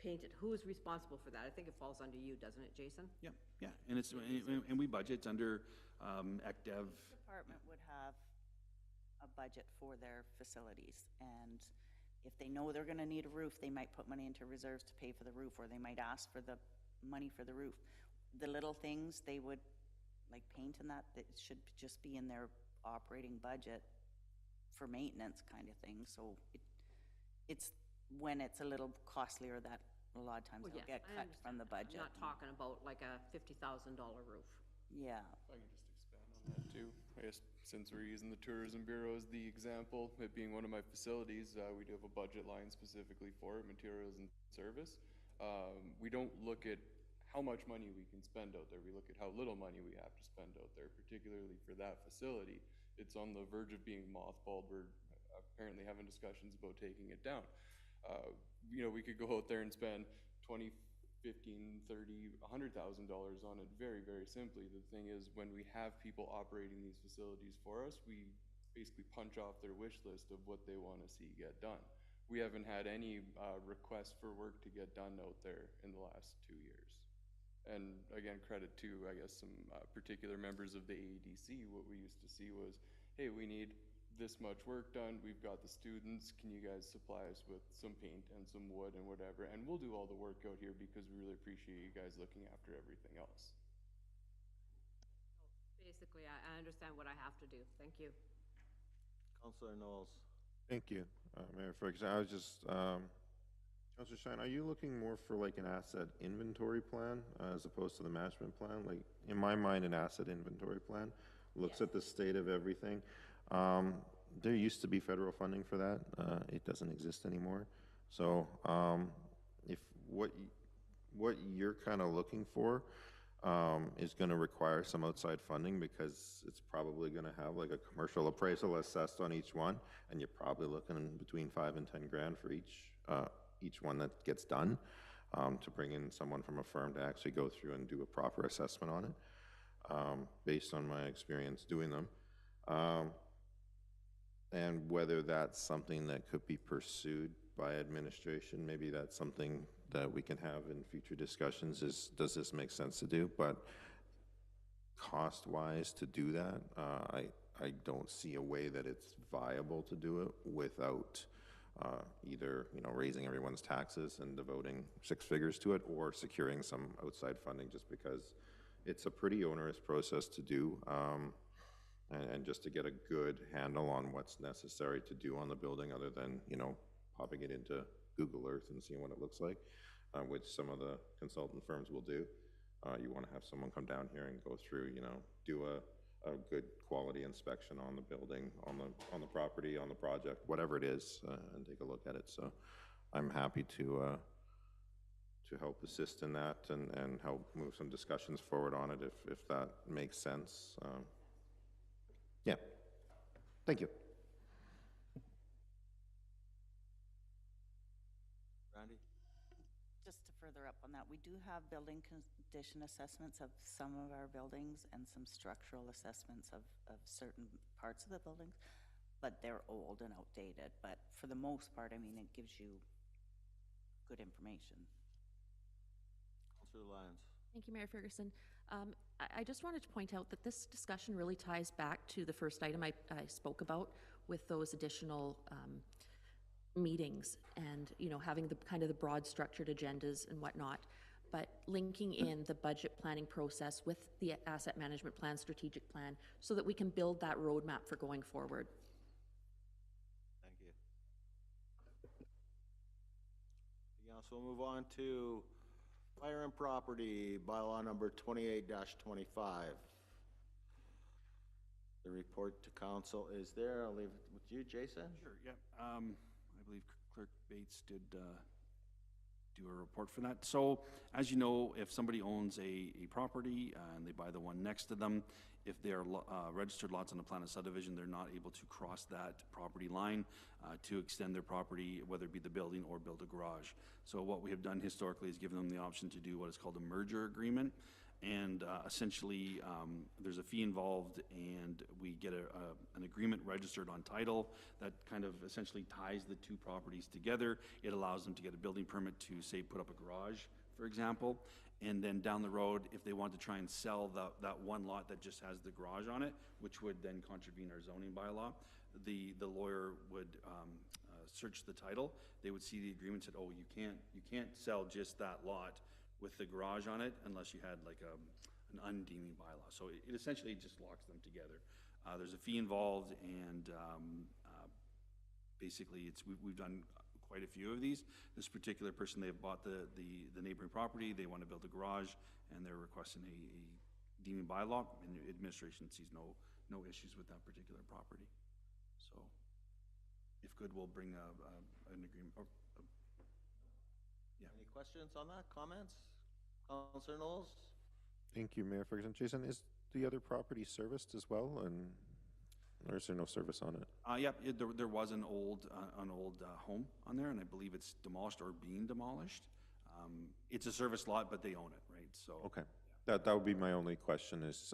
paint it? Who is responsible for that? I think it falls under you, doesn't it, Jason? Yeah, and we budget under ECDEV. Department would have a budget for their facilities, and if they know they're gonna need a roof, they might put money into reserves to pay for the roof, or they might ask for the money for the roof. The little things they would, like paint and that should just be in their operating budget for maintenance kind of thing. So it's when it's a little costlier that a lot of times Well, they'll yeah, get I cut from the budget. I'm not talking about like a $50,000 roof. Yeah. If I can just expand on that too. I guess since we're using the Tourism Bureau as the example, it being one of my facilities, we do have a budget line specifically for it, materials and service. We don't look at how much money we can spend out there. We look at how little money we have to spend out there, particularly for that facility. It's on the verge of being mothballed. We're apparently having discussions about taking it down. We could go out there and spend $20, $15, $30, $100,000 on it very, very simply. The thing is, when we have people operating these facilities for us, we basically punch off their wish list of what they want to see get done. We haven't had any requests for work to get done out there in the last 2 years. And again, credit to, I guess, some particular members of the AEDC. What we used to see was, hey, we need this much work done. We've got the students. Can you guys supply us with some paint and some wood and whatever? And we'll do all the work out here because we really appreciate you guys looking after everything else. Basically, I understand what I have to do. Thank you. Councillor Knowles. Thank you, Mayor Ferguson. I was just, Councillor Shine, are you looking more for like an asset inventory plan as opposed to the management plan? Like, in my mind, an asset inventory plan looks at the state of everything. There used to be federal funding for that. It doesn't exist anymore. So if what you're kind of looking for is going to require some outside funding, because it's probably going to have like a commercial appraisal assessed on each one, and you're probably looking between $5,000 and $10,000 for each one that gets done, to bring in someone from a firm to actually go through and do a proper assessment on it. based on my experience doing them. And whether that's something that could be pursued by administration, maybe that's something that we can have in future discussions is, does this make sense to do? But cost-wise to do that, I don't see a way that it's viable to do it without either, raising everyone's taxes and devoting 6 figures to it, or securing some outside funding, just because it's a pretty onerous process to do. And just to get a good handle on what's necessary to do on the building, other than, popping it into Google Earth and seeing what it looks like, which some of the consultant firms will do. You want to have someone come down here and go through, do a good quality inspection on the building, on the property, on the project, whatever it is, and take a look at it. So I'm happy to help assist in that and help move some discussions forward on it if that makes sense. Yeah. Thank you. Randy? Just to further up on that, we do have building condition assessments of some of our buildings and some structural assessments of certain parts of the buildings, but they're old and outdated. But for the most part, I mean, it gives you good information. Councillor Lyons. Thank you, Mayor Ferguson. I just wanted to point out that this discussion really ties back to the first item I spoke about with those additional meetings and, having the kind of the broad structured agendas and whatnot, but linking in the budget planning process with the asset management plan, strategic plan, so that we can build that roadmap for going forward. Thank you. Yeah, so we'll move on to Fire and Property, bylaw number 28-25. The report to council is there. I'll leave it with you, Jason. Sure, yeah. I believe Clerk Bates did do a report for that. So, as you know, if somebody owns a property and they buy the one next to them, if they are registered lots on a plan of subdivision, they're not able to cross that property line to extend their property, whether it be the building or build a garage. So what we have done historically is given them the option to do what is called a merger agreement. And essentially, there's a fee involved, and we get an agreement registered on title that kind of essentially ties the two properties together. It allows them to get a building permit to, say, put up a garage, for example. And then down the road, if they want to try and sell that one lot that just has the garage on it, which would then contravene our zoning bylaw, the lawyer would search the title. They would see the agreement, said, oh, you can't sell just that lot with the garage on it unless you had like an undeeming bylaw. So it essentially just locks them together. There's a fee involved, and basically we've done quite a few of these. This particular person, they've bought the neighboring property, they want to build a garage, and they're requesting a deeming bylaw, and the administration sees no issues with that particular property. So if good, we'll bring an agreement. Yeah. Any questions on that? Comments? Councillor Knowles? Thank you, Mayor Ferguson. Jason, is the other property serviced as well, or is there no service on it? Yeah, there was an old home on there, and I believe it's demolished or being demolished. It's a service lot, but they own it, right? So Okay. Yeah. That would be my only question is,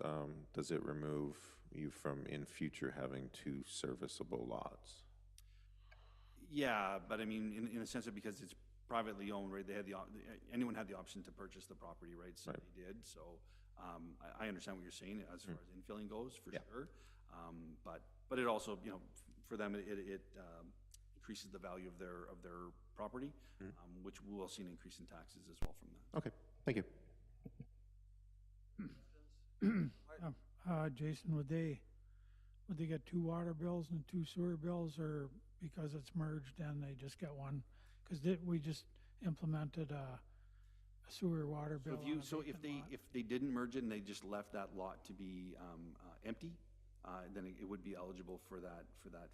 does it remove you from in future having 2 serviceable lots? Yeah, but I mean, in a sense of, because it's privately owned, right? They had anyone had the option to purchase the property, right? So They did. So I understand what you're saying as far as infilling goes, for sure. But it also, for them, it increases the value of their property, which we will see an increase in taxes as well from that. Okay, thank you. Jason, would they get 2 water bills and 2 sewer bills, or because it's merged and they just get one? Because we just implemented a sewer water bill. So if they didn't merge it and they just left that lot to be empty, then it would be eligible for that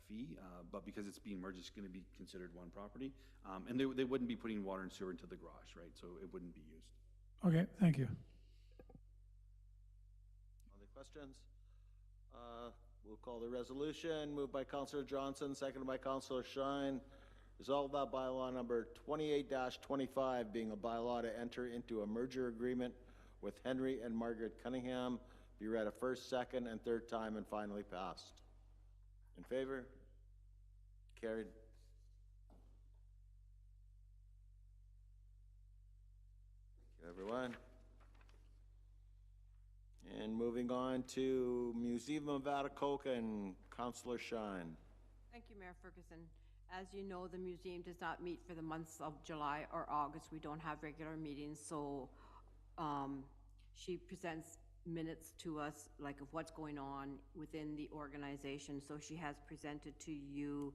fee. But because it's being merged, it's going to be considered one property, and they wouldn't be putting water and sewer into the garage, right? So it wouldn't be used. Okay, thank you. Other questions? We'll call the resolution. Moved by Councillor Johnson, seconded by Councillor Shine. Resolved that bylaw number 28-25 being a bylaw to enter into a merger agreement with Henry and Margaret Cunningham, be read a first, second, and third time and finally passed. In favor? Carried. Thank you, everyone. And moving on to Museum of Atokoka and Councillor Shine. Thank you, Mayor Ferguson. As you know, the museum does not meet for the months of July or August. We don't have regular meetings, so she presents minutes to us, like of what's going on within the organization. So she has presented to you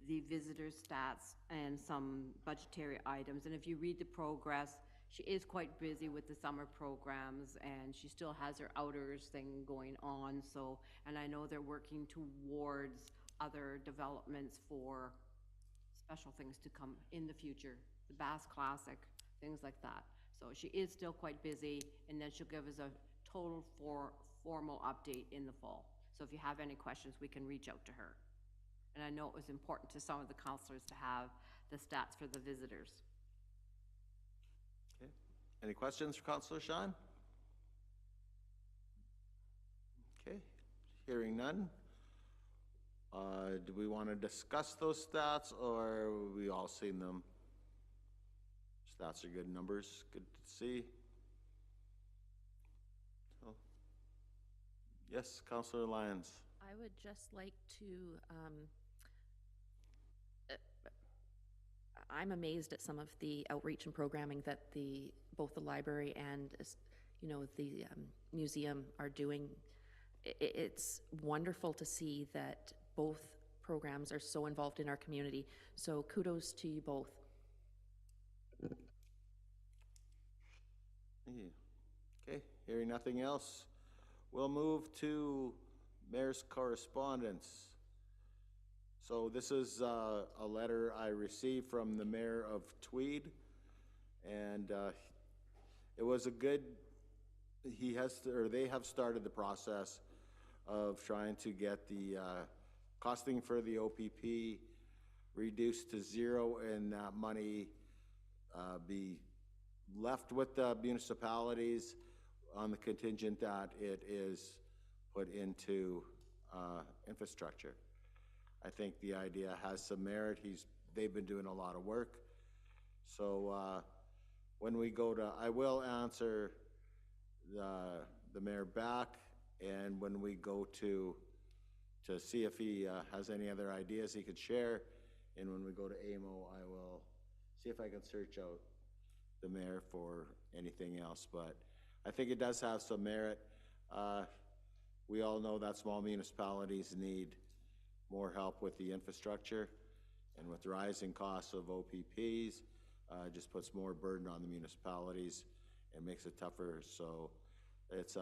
the visitor stats and some budgetary items. And if you read the progress, she is quite busy with the summer programs, and she still has her outers thing going on. So, and I know they're working towards other developments for special things to come in the future, the Bass Classic, things like that. So she is still quite busy, and then she'll give us a total formal update in the fall. So if you have any questions, we can reach out to her. And I know it was important to some of the councillors to have the stats for the visitors. Okay. Any questions for Councillor Shine? Okay, hearing none. Do we want to discuss those stats, or have we all seen them? Stats are good numbers, good to see. So, yes, Councillor Lyons. I would just like to, I'm amazed at some of the outreach and programming that both the library and, you know, the museum are doing. It's wonderful to see that both programs are so involved in our community. So kudos to you both. Thank you. Okay, hearing nothing else, we'll move to Mayor's correspondence. So this is a letter I received from the Mayor of Tweed, and it was a good, they have started the process of trying to get the costing for the OPP reduced to zero, and that money be left with the municipalities on the contingent that it is put into infrastructure. I think the idea has some merit. They've been doing a lot of work. So when we go to, I will answer the mayor back, and when we go to see if he has any other ideas he could share, and when we go to AMO, I will see if I can search out the mayor for anything else. But I think it does have some merit. We all know that small municipalities need more help with the infrastructure, and with the rising costs of OPPs, just puts more burden on the municipalities and makes it tougher. So it's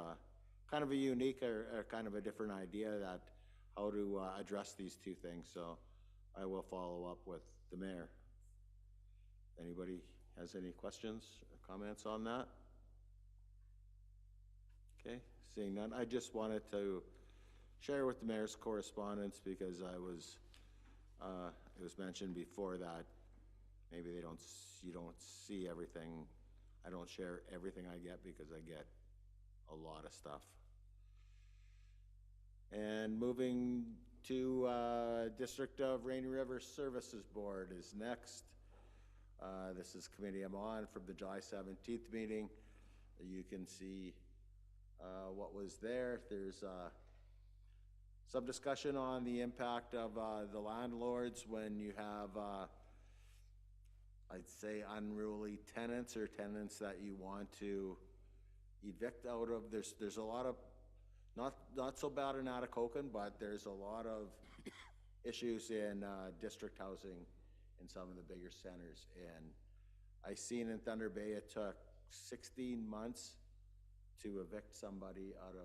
kind of a unique or kind of a different idea that how to address these two things. So I will follow up with the mayor. Anybody has any questions or comments on that? Okay, seeing none, I just wanted to share with the mayor's correspondence, because it was mentioned before that maybe you don't see everything. I don't share everything I get because I get a lot of stuff. And moving to District of Rainy River Services Board is next. This is committee I'm on from the July 17th meeting. You can see what was there. There's some discussion on the impact of the landlords when you have, I'd say, unruly tenants or tenants that you want to evict out of. There's a lot of, not so bad in Atokokan, but there's a lot of issues in district housing in some of the bigger centers. And I seen in Thunder Bay it took 16 months to evict somebody out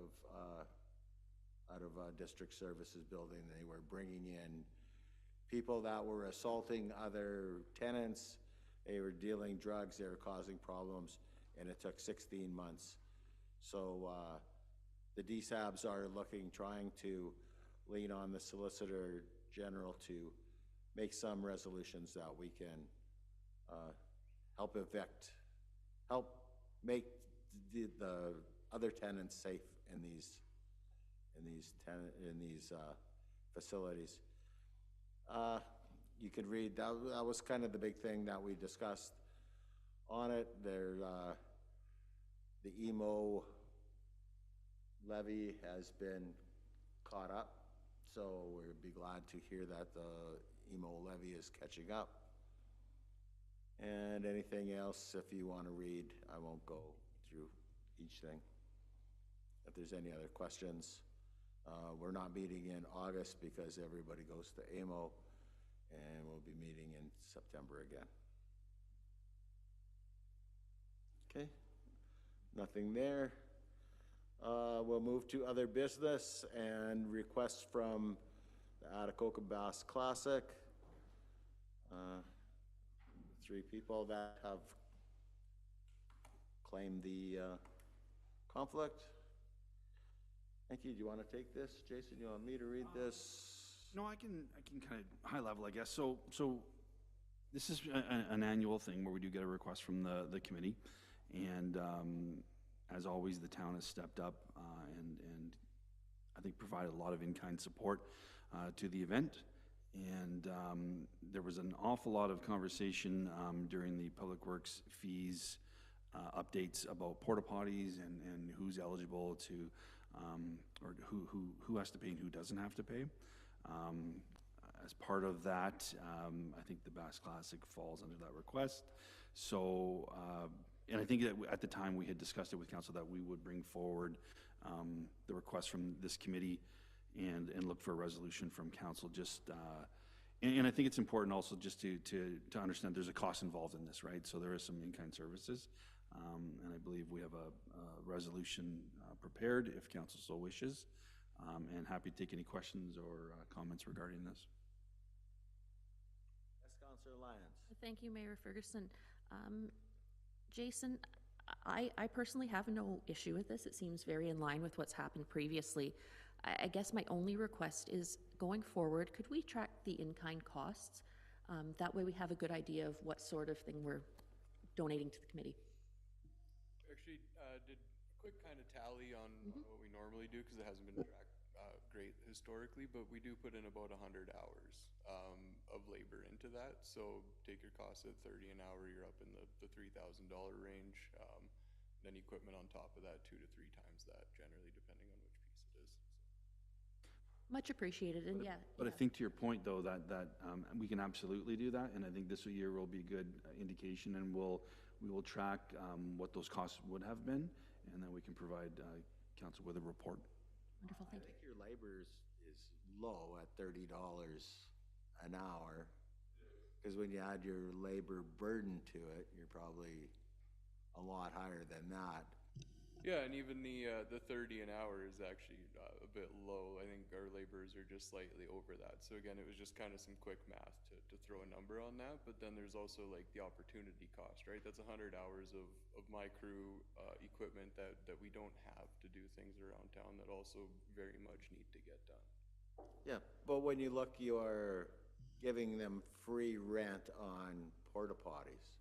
of a district services building. They were bringing in people that were assaulting other tenants. They were dealing drugs. They were causing problems, and it took 16 months. So the DSABs are trying to lean on the Solicitor General to make some resolutions that we can help make the other tenants safe in these facilities. You could read, that was kind of the big thing that we discussed on it. There, the emo levy has been caught up, so we'd be glad to hear that the emo levy is catching up. And anything else, if you want to read, I won't go through each thing. If there's any other questions, we're not meeting in August because everybody goes to AMO, and we'll be meeting in September again. Okay, nothing there. We'll move to other business and requests from the Atikoka Bass Classic. 3 people that have claimed the conflict. Thank you. Do you want to take this, Jason? You want me to read this? No, I can kind of high level, I guess. So this is an annual thing where we do get a request from the committee, and as always, the town has stepped up and I think provided a lot of in-kind support to the event. And there was an awful lot of conversation during the Public Works fees updates about porta potties and who's eligible to, or who has to pay and who doesn't have to pay. As part of that, I think the Bass Classic falls under that request. So, and I think that at the time we had discussed it with council that we would bring forward the request from this committee and look for a resolution from council. Just and I think it's important also just to understand there's a cost involved in this, right? So there is some in-kind services, and I believe we have a resolution prepared if council so wishes, and happy to take any questions or comments regarding this. Yes, Councillor Lyons. Thank you, Mayor Ferguson. Jason, I personally have no issue with this. It seems very in line with what's happened previously. I guess my only request is, going forward, could we track the in-kind costs? That way we have a good idea of what sort of thing we're donating to the committee. Actually, did a quick kind of tally on what we normally do, because it hasn't been tracked great historically, but we do put in about 100 hours of labor into that. So take your cost at 30 an hour, you're up in the $3,000 range. Then equipment on top of that, 2 to 3 times that, generally, depending on which piece it is. Much appreciated, and But I think to your point, though, that we can absolutely do that, and I think this year will be a good indication, and we will track what those costs would have been, and then we can provide council with a report. Wonderful, thank you. I think your labor is low at $30 an hour, because when you add your labor burden to it, you're probably a lot higher than that. Yeah, and even the 30 an hour is actually a bit low. I think our laborers are just slightly over that. So again, it was just kind of some quick math to throw a number on that. But then there's also like the opportunity cost, right? That's 100 hours of my crew equipment that we don't have to do things around town that also very much need to get done. Yeah, but when you look, you are giving them free rent on porta potties.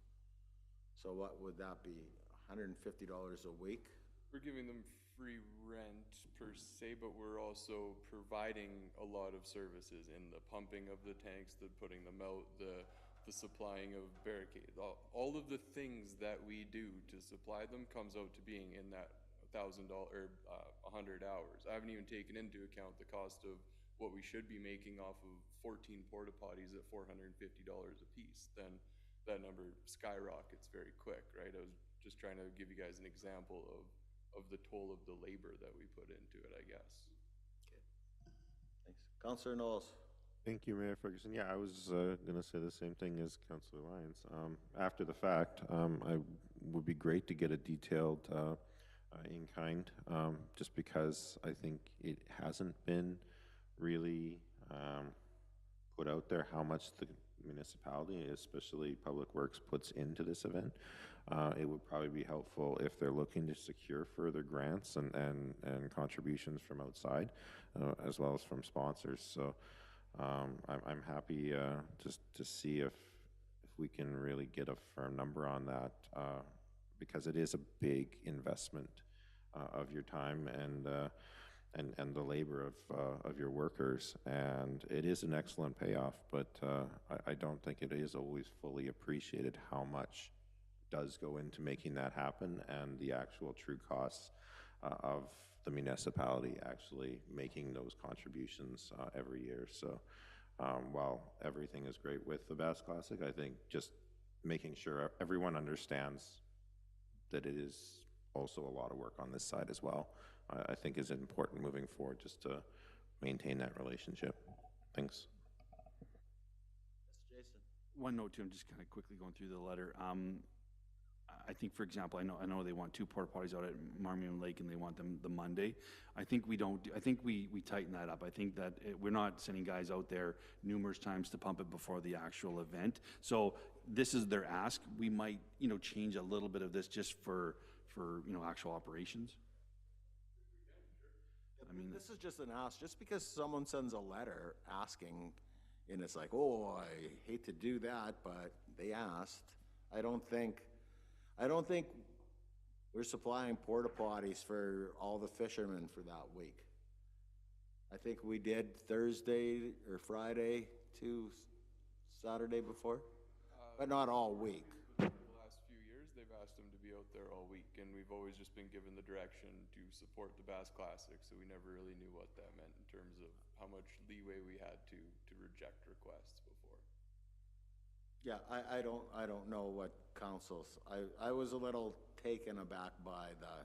So what would that be, $150 a week? We're giving them free rent per se, but we're also providing a lot of services in the pumping of the tanks, the putting them out, the supplying of barricades. All of the things that we do to supply them comes out to being in that $1,000 or 100 hours. I haven't even taken into account the cost of what we should be making off of 14 porta potties at $450 a piece. Then that number skyrockets very quick, right? I was just trying to give you guys an example of the toll of the labor that we put into it, I guess. Okay. Thanks. Councillor Knowles. Thank you, Mayor Ferguson. Yeah, I was going to say the same thing as Councillor Lyons. After the fact, I would be great to get a detailed in-kind, just because I think it hasn't been really put out there how much the municipality, especially Public Works, puts into this event. It would probably be helpful if they're looking to secure further grants and contributions from outside, as well as from sponsors. So I'm happy just to see if we can really get a firm number on that, because it is a big investment of your time and the labor of your workers. And it is an excellent payoff, but I don't think it is always fully appreciated how much does go into making that happen and the actual true costs of the municipality actually making those contributions every year. So while everything is great with the Bass Classic, I think just making sure everyone understands that it is also a lot of work on this side as well, I think is important moving forward, just to maintain that relationship. Thanks. Jason? One note too, I'm just kind of quickly going through the letter. I think, for example, I know they want 2 porta potties out at Marmion Lake and they want them the Monday. I think we don't, I think we tighten that up. I think that we're not sending guys out there numerous times to pump it before the actual event. So this is their ask. We might, change a little bit of this just for actual operations. I mean, this is just an ask. Just because someone sends a letter asking, and it's like, oh, I hate to do that, but they asked. I don't think we're supplying porta potties for all the fishermen for that week. I think we did Thursday or Friday to Saturday before, but not all week. The last few years, they've asked them to be out there all week, and we've always just been given the direction to support the Bass Classic, so we never really knew what that meant in terms of how much leeway we had to reject requests before. Yeah, I don't know what councils, I was a little taken aback by the,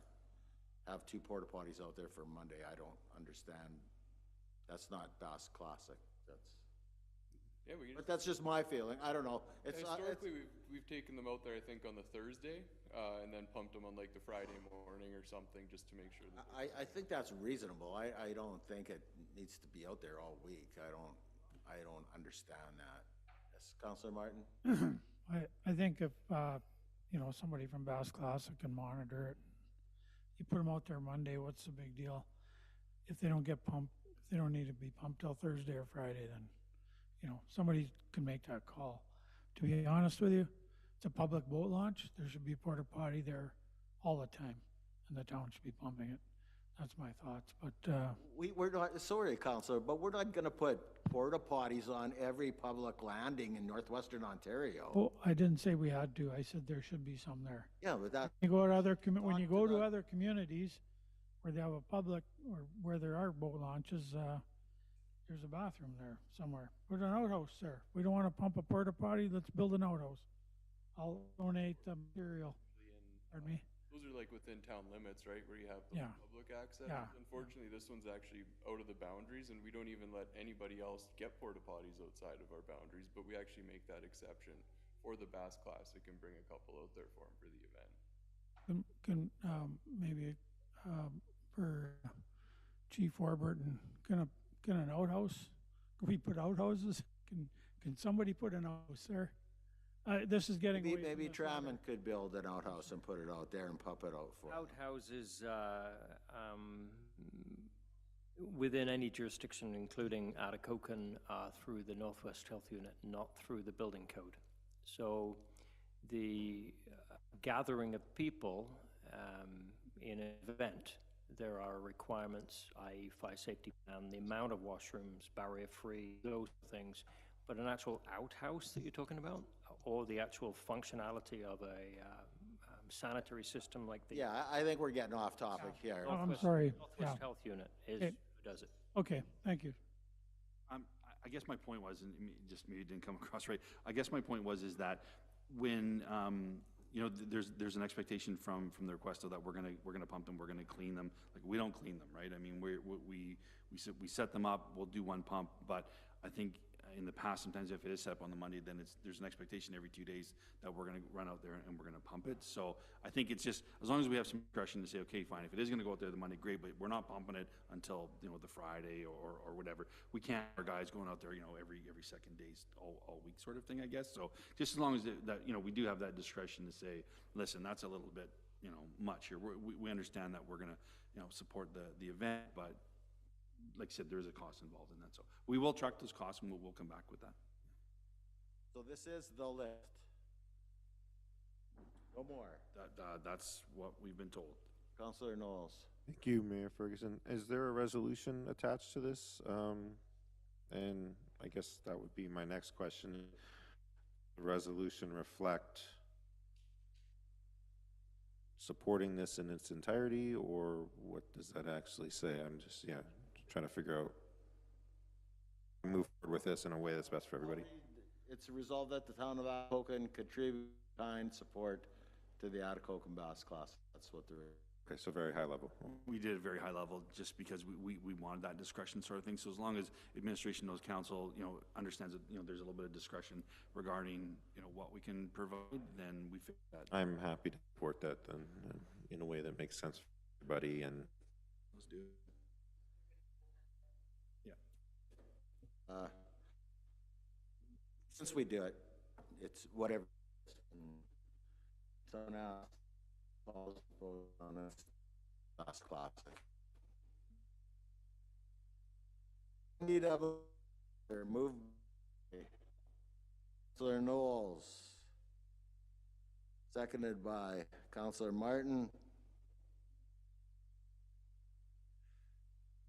have 2 porta potties out there for Monday. I don't understand. That's not Bass Classic. Yeah, But that's just my feeling. I don't know. Historically, we've taken them out there, I think, on the Thursday, and then pumped them on like the Friday morning or something, just to make sure that. I think that's reasonable. I don't think it needs to be out there all week. I don't understand that. Yes, Councillor Martin? I think if, somebody from Bass Classic can monitor it, you put them out there Monday, what's the big deal? If they don't get pumped, if they don't need to be pumped till Thursday or Friday, then, somebody can make that call. To be honest with you, it's a public boat launch. There should be a porta potty there all the time, and the town should be pumping it. That's my thoughts, but, We're not, sorry, Councillor, but we're not gonna put porta potties on every public landing in northwestern Ontario. oh, I didn't say we had to. I said there should be some there. Yeah, but that, You go to other, when you go to other communities where they have a public, or where there are boat launches, there's a bathroom there somewhere. Put an outhouse there. We don't want to pump a porta potty, let's build an outhouse. I'll donate the material. Pardon me? Those are like within town limits, right, where you have the Yeah. public access? Yeah. Unfortunately, this one's actually out of the boundaries, and we don't even let anybody else get porta potties outside of our boundaries, but we actually make that exception for the Bass Classic and bring a couple out there for them for the event. Can maybe for Chief Warburton, can an outhouse, can we put outhouses? Can somebody put an outhouse there? This is getting away from maybe this letter. Tramon could build an outhouse and put it out there and pump it out for them. Outhouses within any jurisdiction, including Atikokan, through the Northwest Health Unit, not through the building code. So the gathering of people in an event, there are requirements, i.e. fire safety and the amount of washrooms, barrier-free, those things. But an actual outhouse that you're talking about, or the actual functionality of a sanitary system like the... Yeah, I think we're getting off topic here. Oh, I'm sorry. Northwest Yeah. Health Unit is Okay. who does it. Okay, thank you. I guess my point was, and just maybe it didn't come across right. I guess my point was that when there's an expectation from the requester that we're gonna pump them, we're gonna clean them. Like, we don't clean them, right? I mean, we set them up, we'll do one pump, but I think in the past, sometimes if it is set up on the Monday, then there's an expectation every 2 days that we're gonna run out there and we're gonna pump it. So I think it's just, as long as we have some discretion to say, okay, fine, if it is gonna go out there the Monday, great, but we're not pumping it until, the Friday or whatever. We can't have our guys going out there, every second days, all week sort of thing, I guess. So just as long as that we do have that discretion to say, listen, that's a little bit, much here. We understand that we're gonna, support the event, but like I said, there is a cost involved in that. So we will track those costs and we'll come back with that. So this is the list. No more. That's what we've been told. Councillor Knowles. Thank you, Mayor Ferguson. Is there a resolution attached to this? And I guess that would be my next question. The resolution reflect supporting this in its entirety, or what does that actually say? I'm just, yeah, trying to figure out, move forward with this in a way that's best for everybody. It's resolved that the town of Atikokan contribute kind support to the Atikokan Bass Class. That's what they're. Okay, so very high level. We did a very high level just because we wanted that discretion sort of thing. So as long as administration knows council, understands that, there's a little bit of discretion regarding, what we can provide, then we fit that. I'm happy to support that then in a way that makes sense for everybody, and Let's do it. Yeah. Since we do it, it's whatever. So now, Paul's on this last classic. Need a move. Councillor Knowles, seconded by Councillor Martin.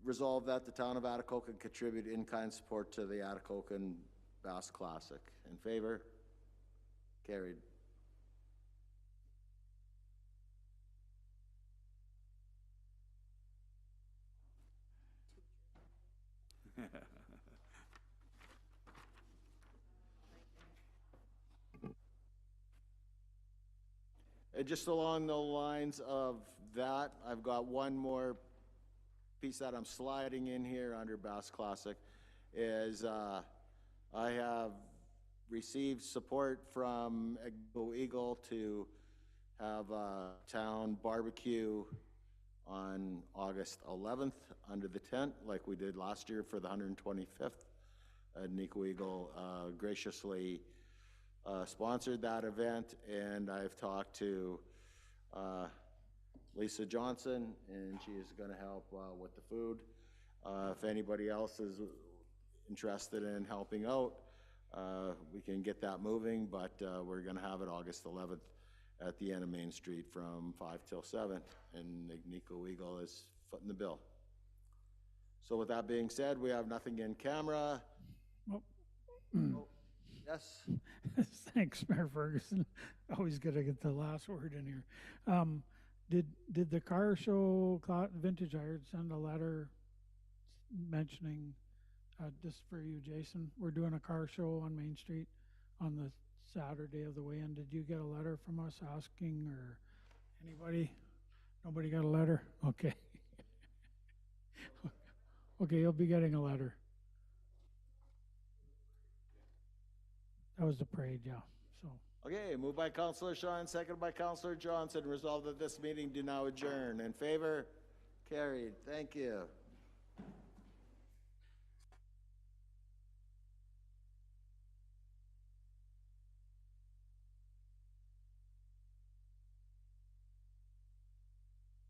Resolve that the town of Atikokan contribute in-kind support to the Atikokan Bass Classic. In favor? Carried. And just along the lines of that, I've got one more piece that I'm sliding in here under Bass Classic, is I have received support from Go Eagle to have a town barbecue on August 11th under the tent, like we did last year for the 125th. Nico Eagle graciously sponsored that event, and I've talked to Lisa Johnson, and she is going to help with the food. If anybody else is interested in helping out, we can get that moving, but we're going to have it August 11th at the end of Main Street from 5 till 7, and Nico Eagle is footing the bill. So with that being said, we have nothing in camera. Oh, yes. Thanks, Mayor Ferguson. Always got to get the last word in here. Did the car show Vintage Iron send a letter mentioning, just for you, Jason, we're doing a car show on Main Street on the Saturday of the weigh-in. Did you get a letter from us asking, or anybody? Nobody got a letter? Okay. Okay, you'll be getting a letter. That was the parade, yeah. So. Okay, moved by Councillor Shine, seconded by Councillor Johnson. Resolved that this meeting do now adjourn. In favor? Carried. Thank you.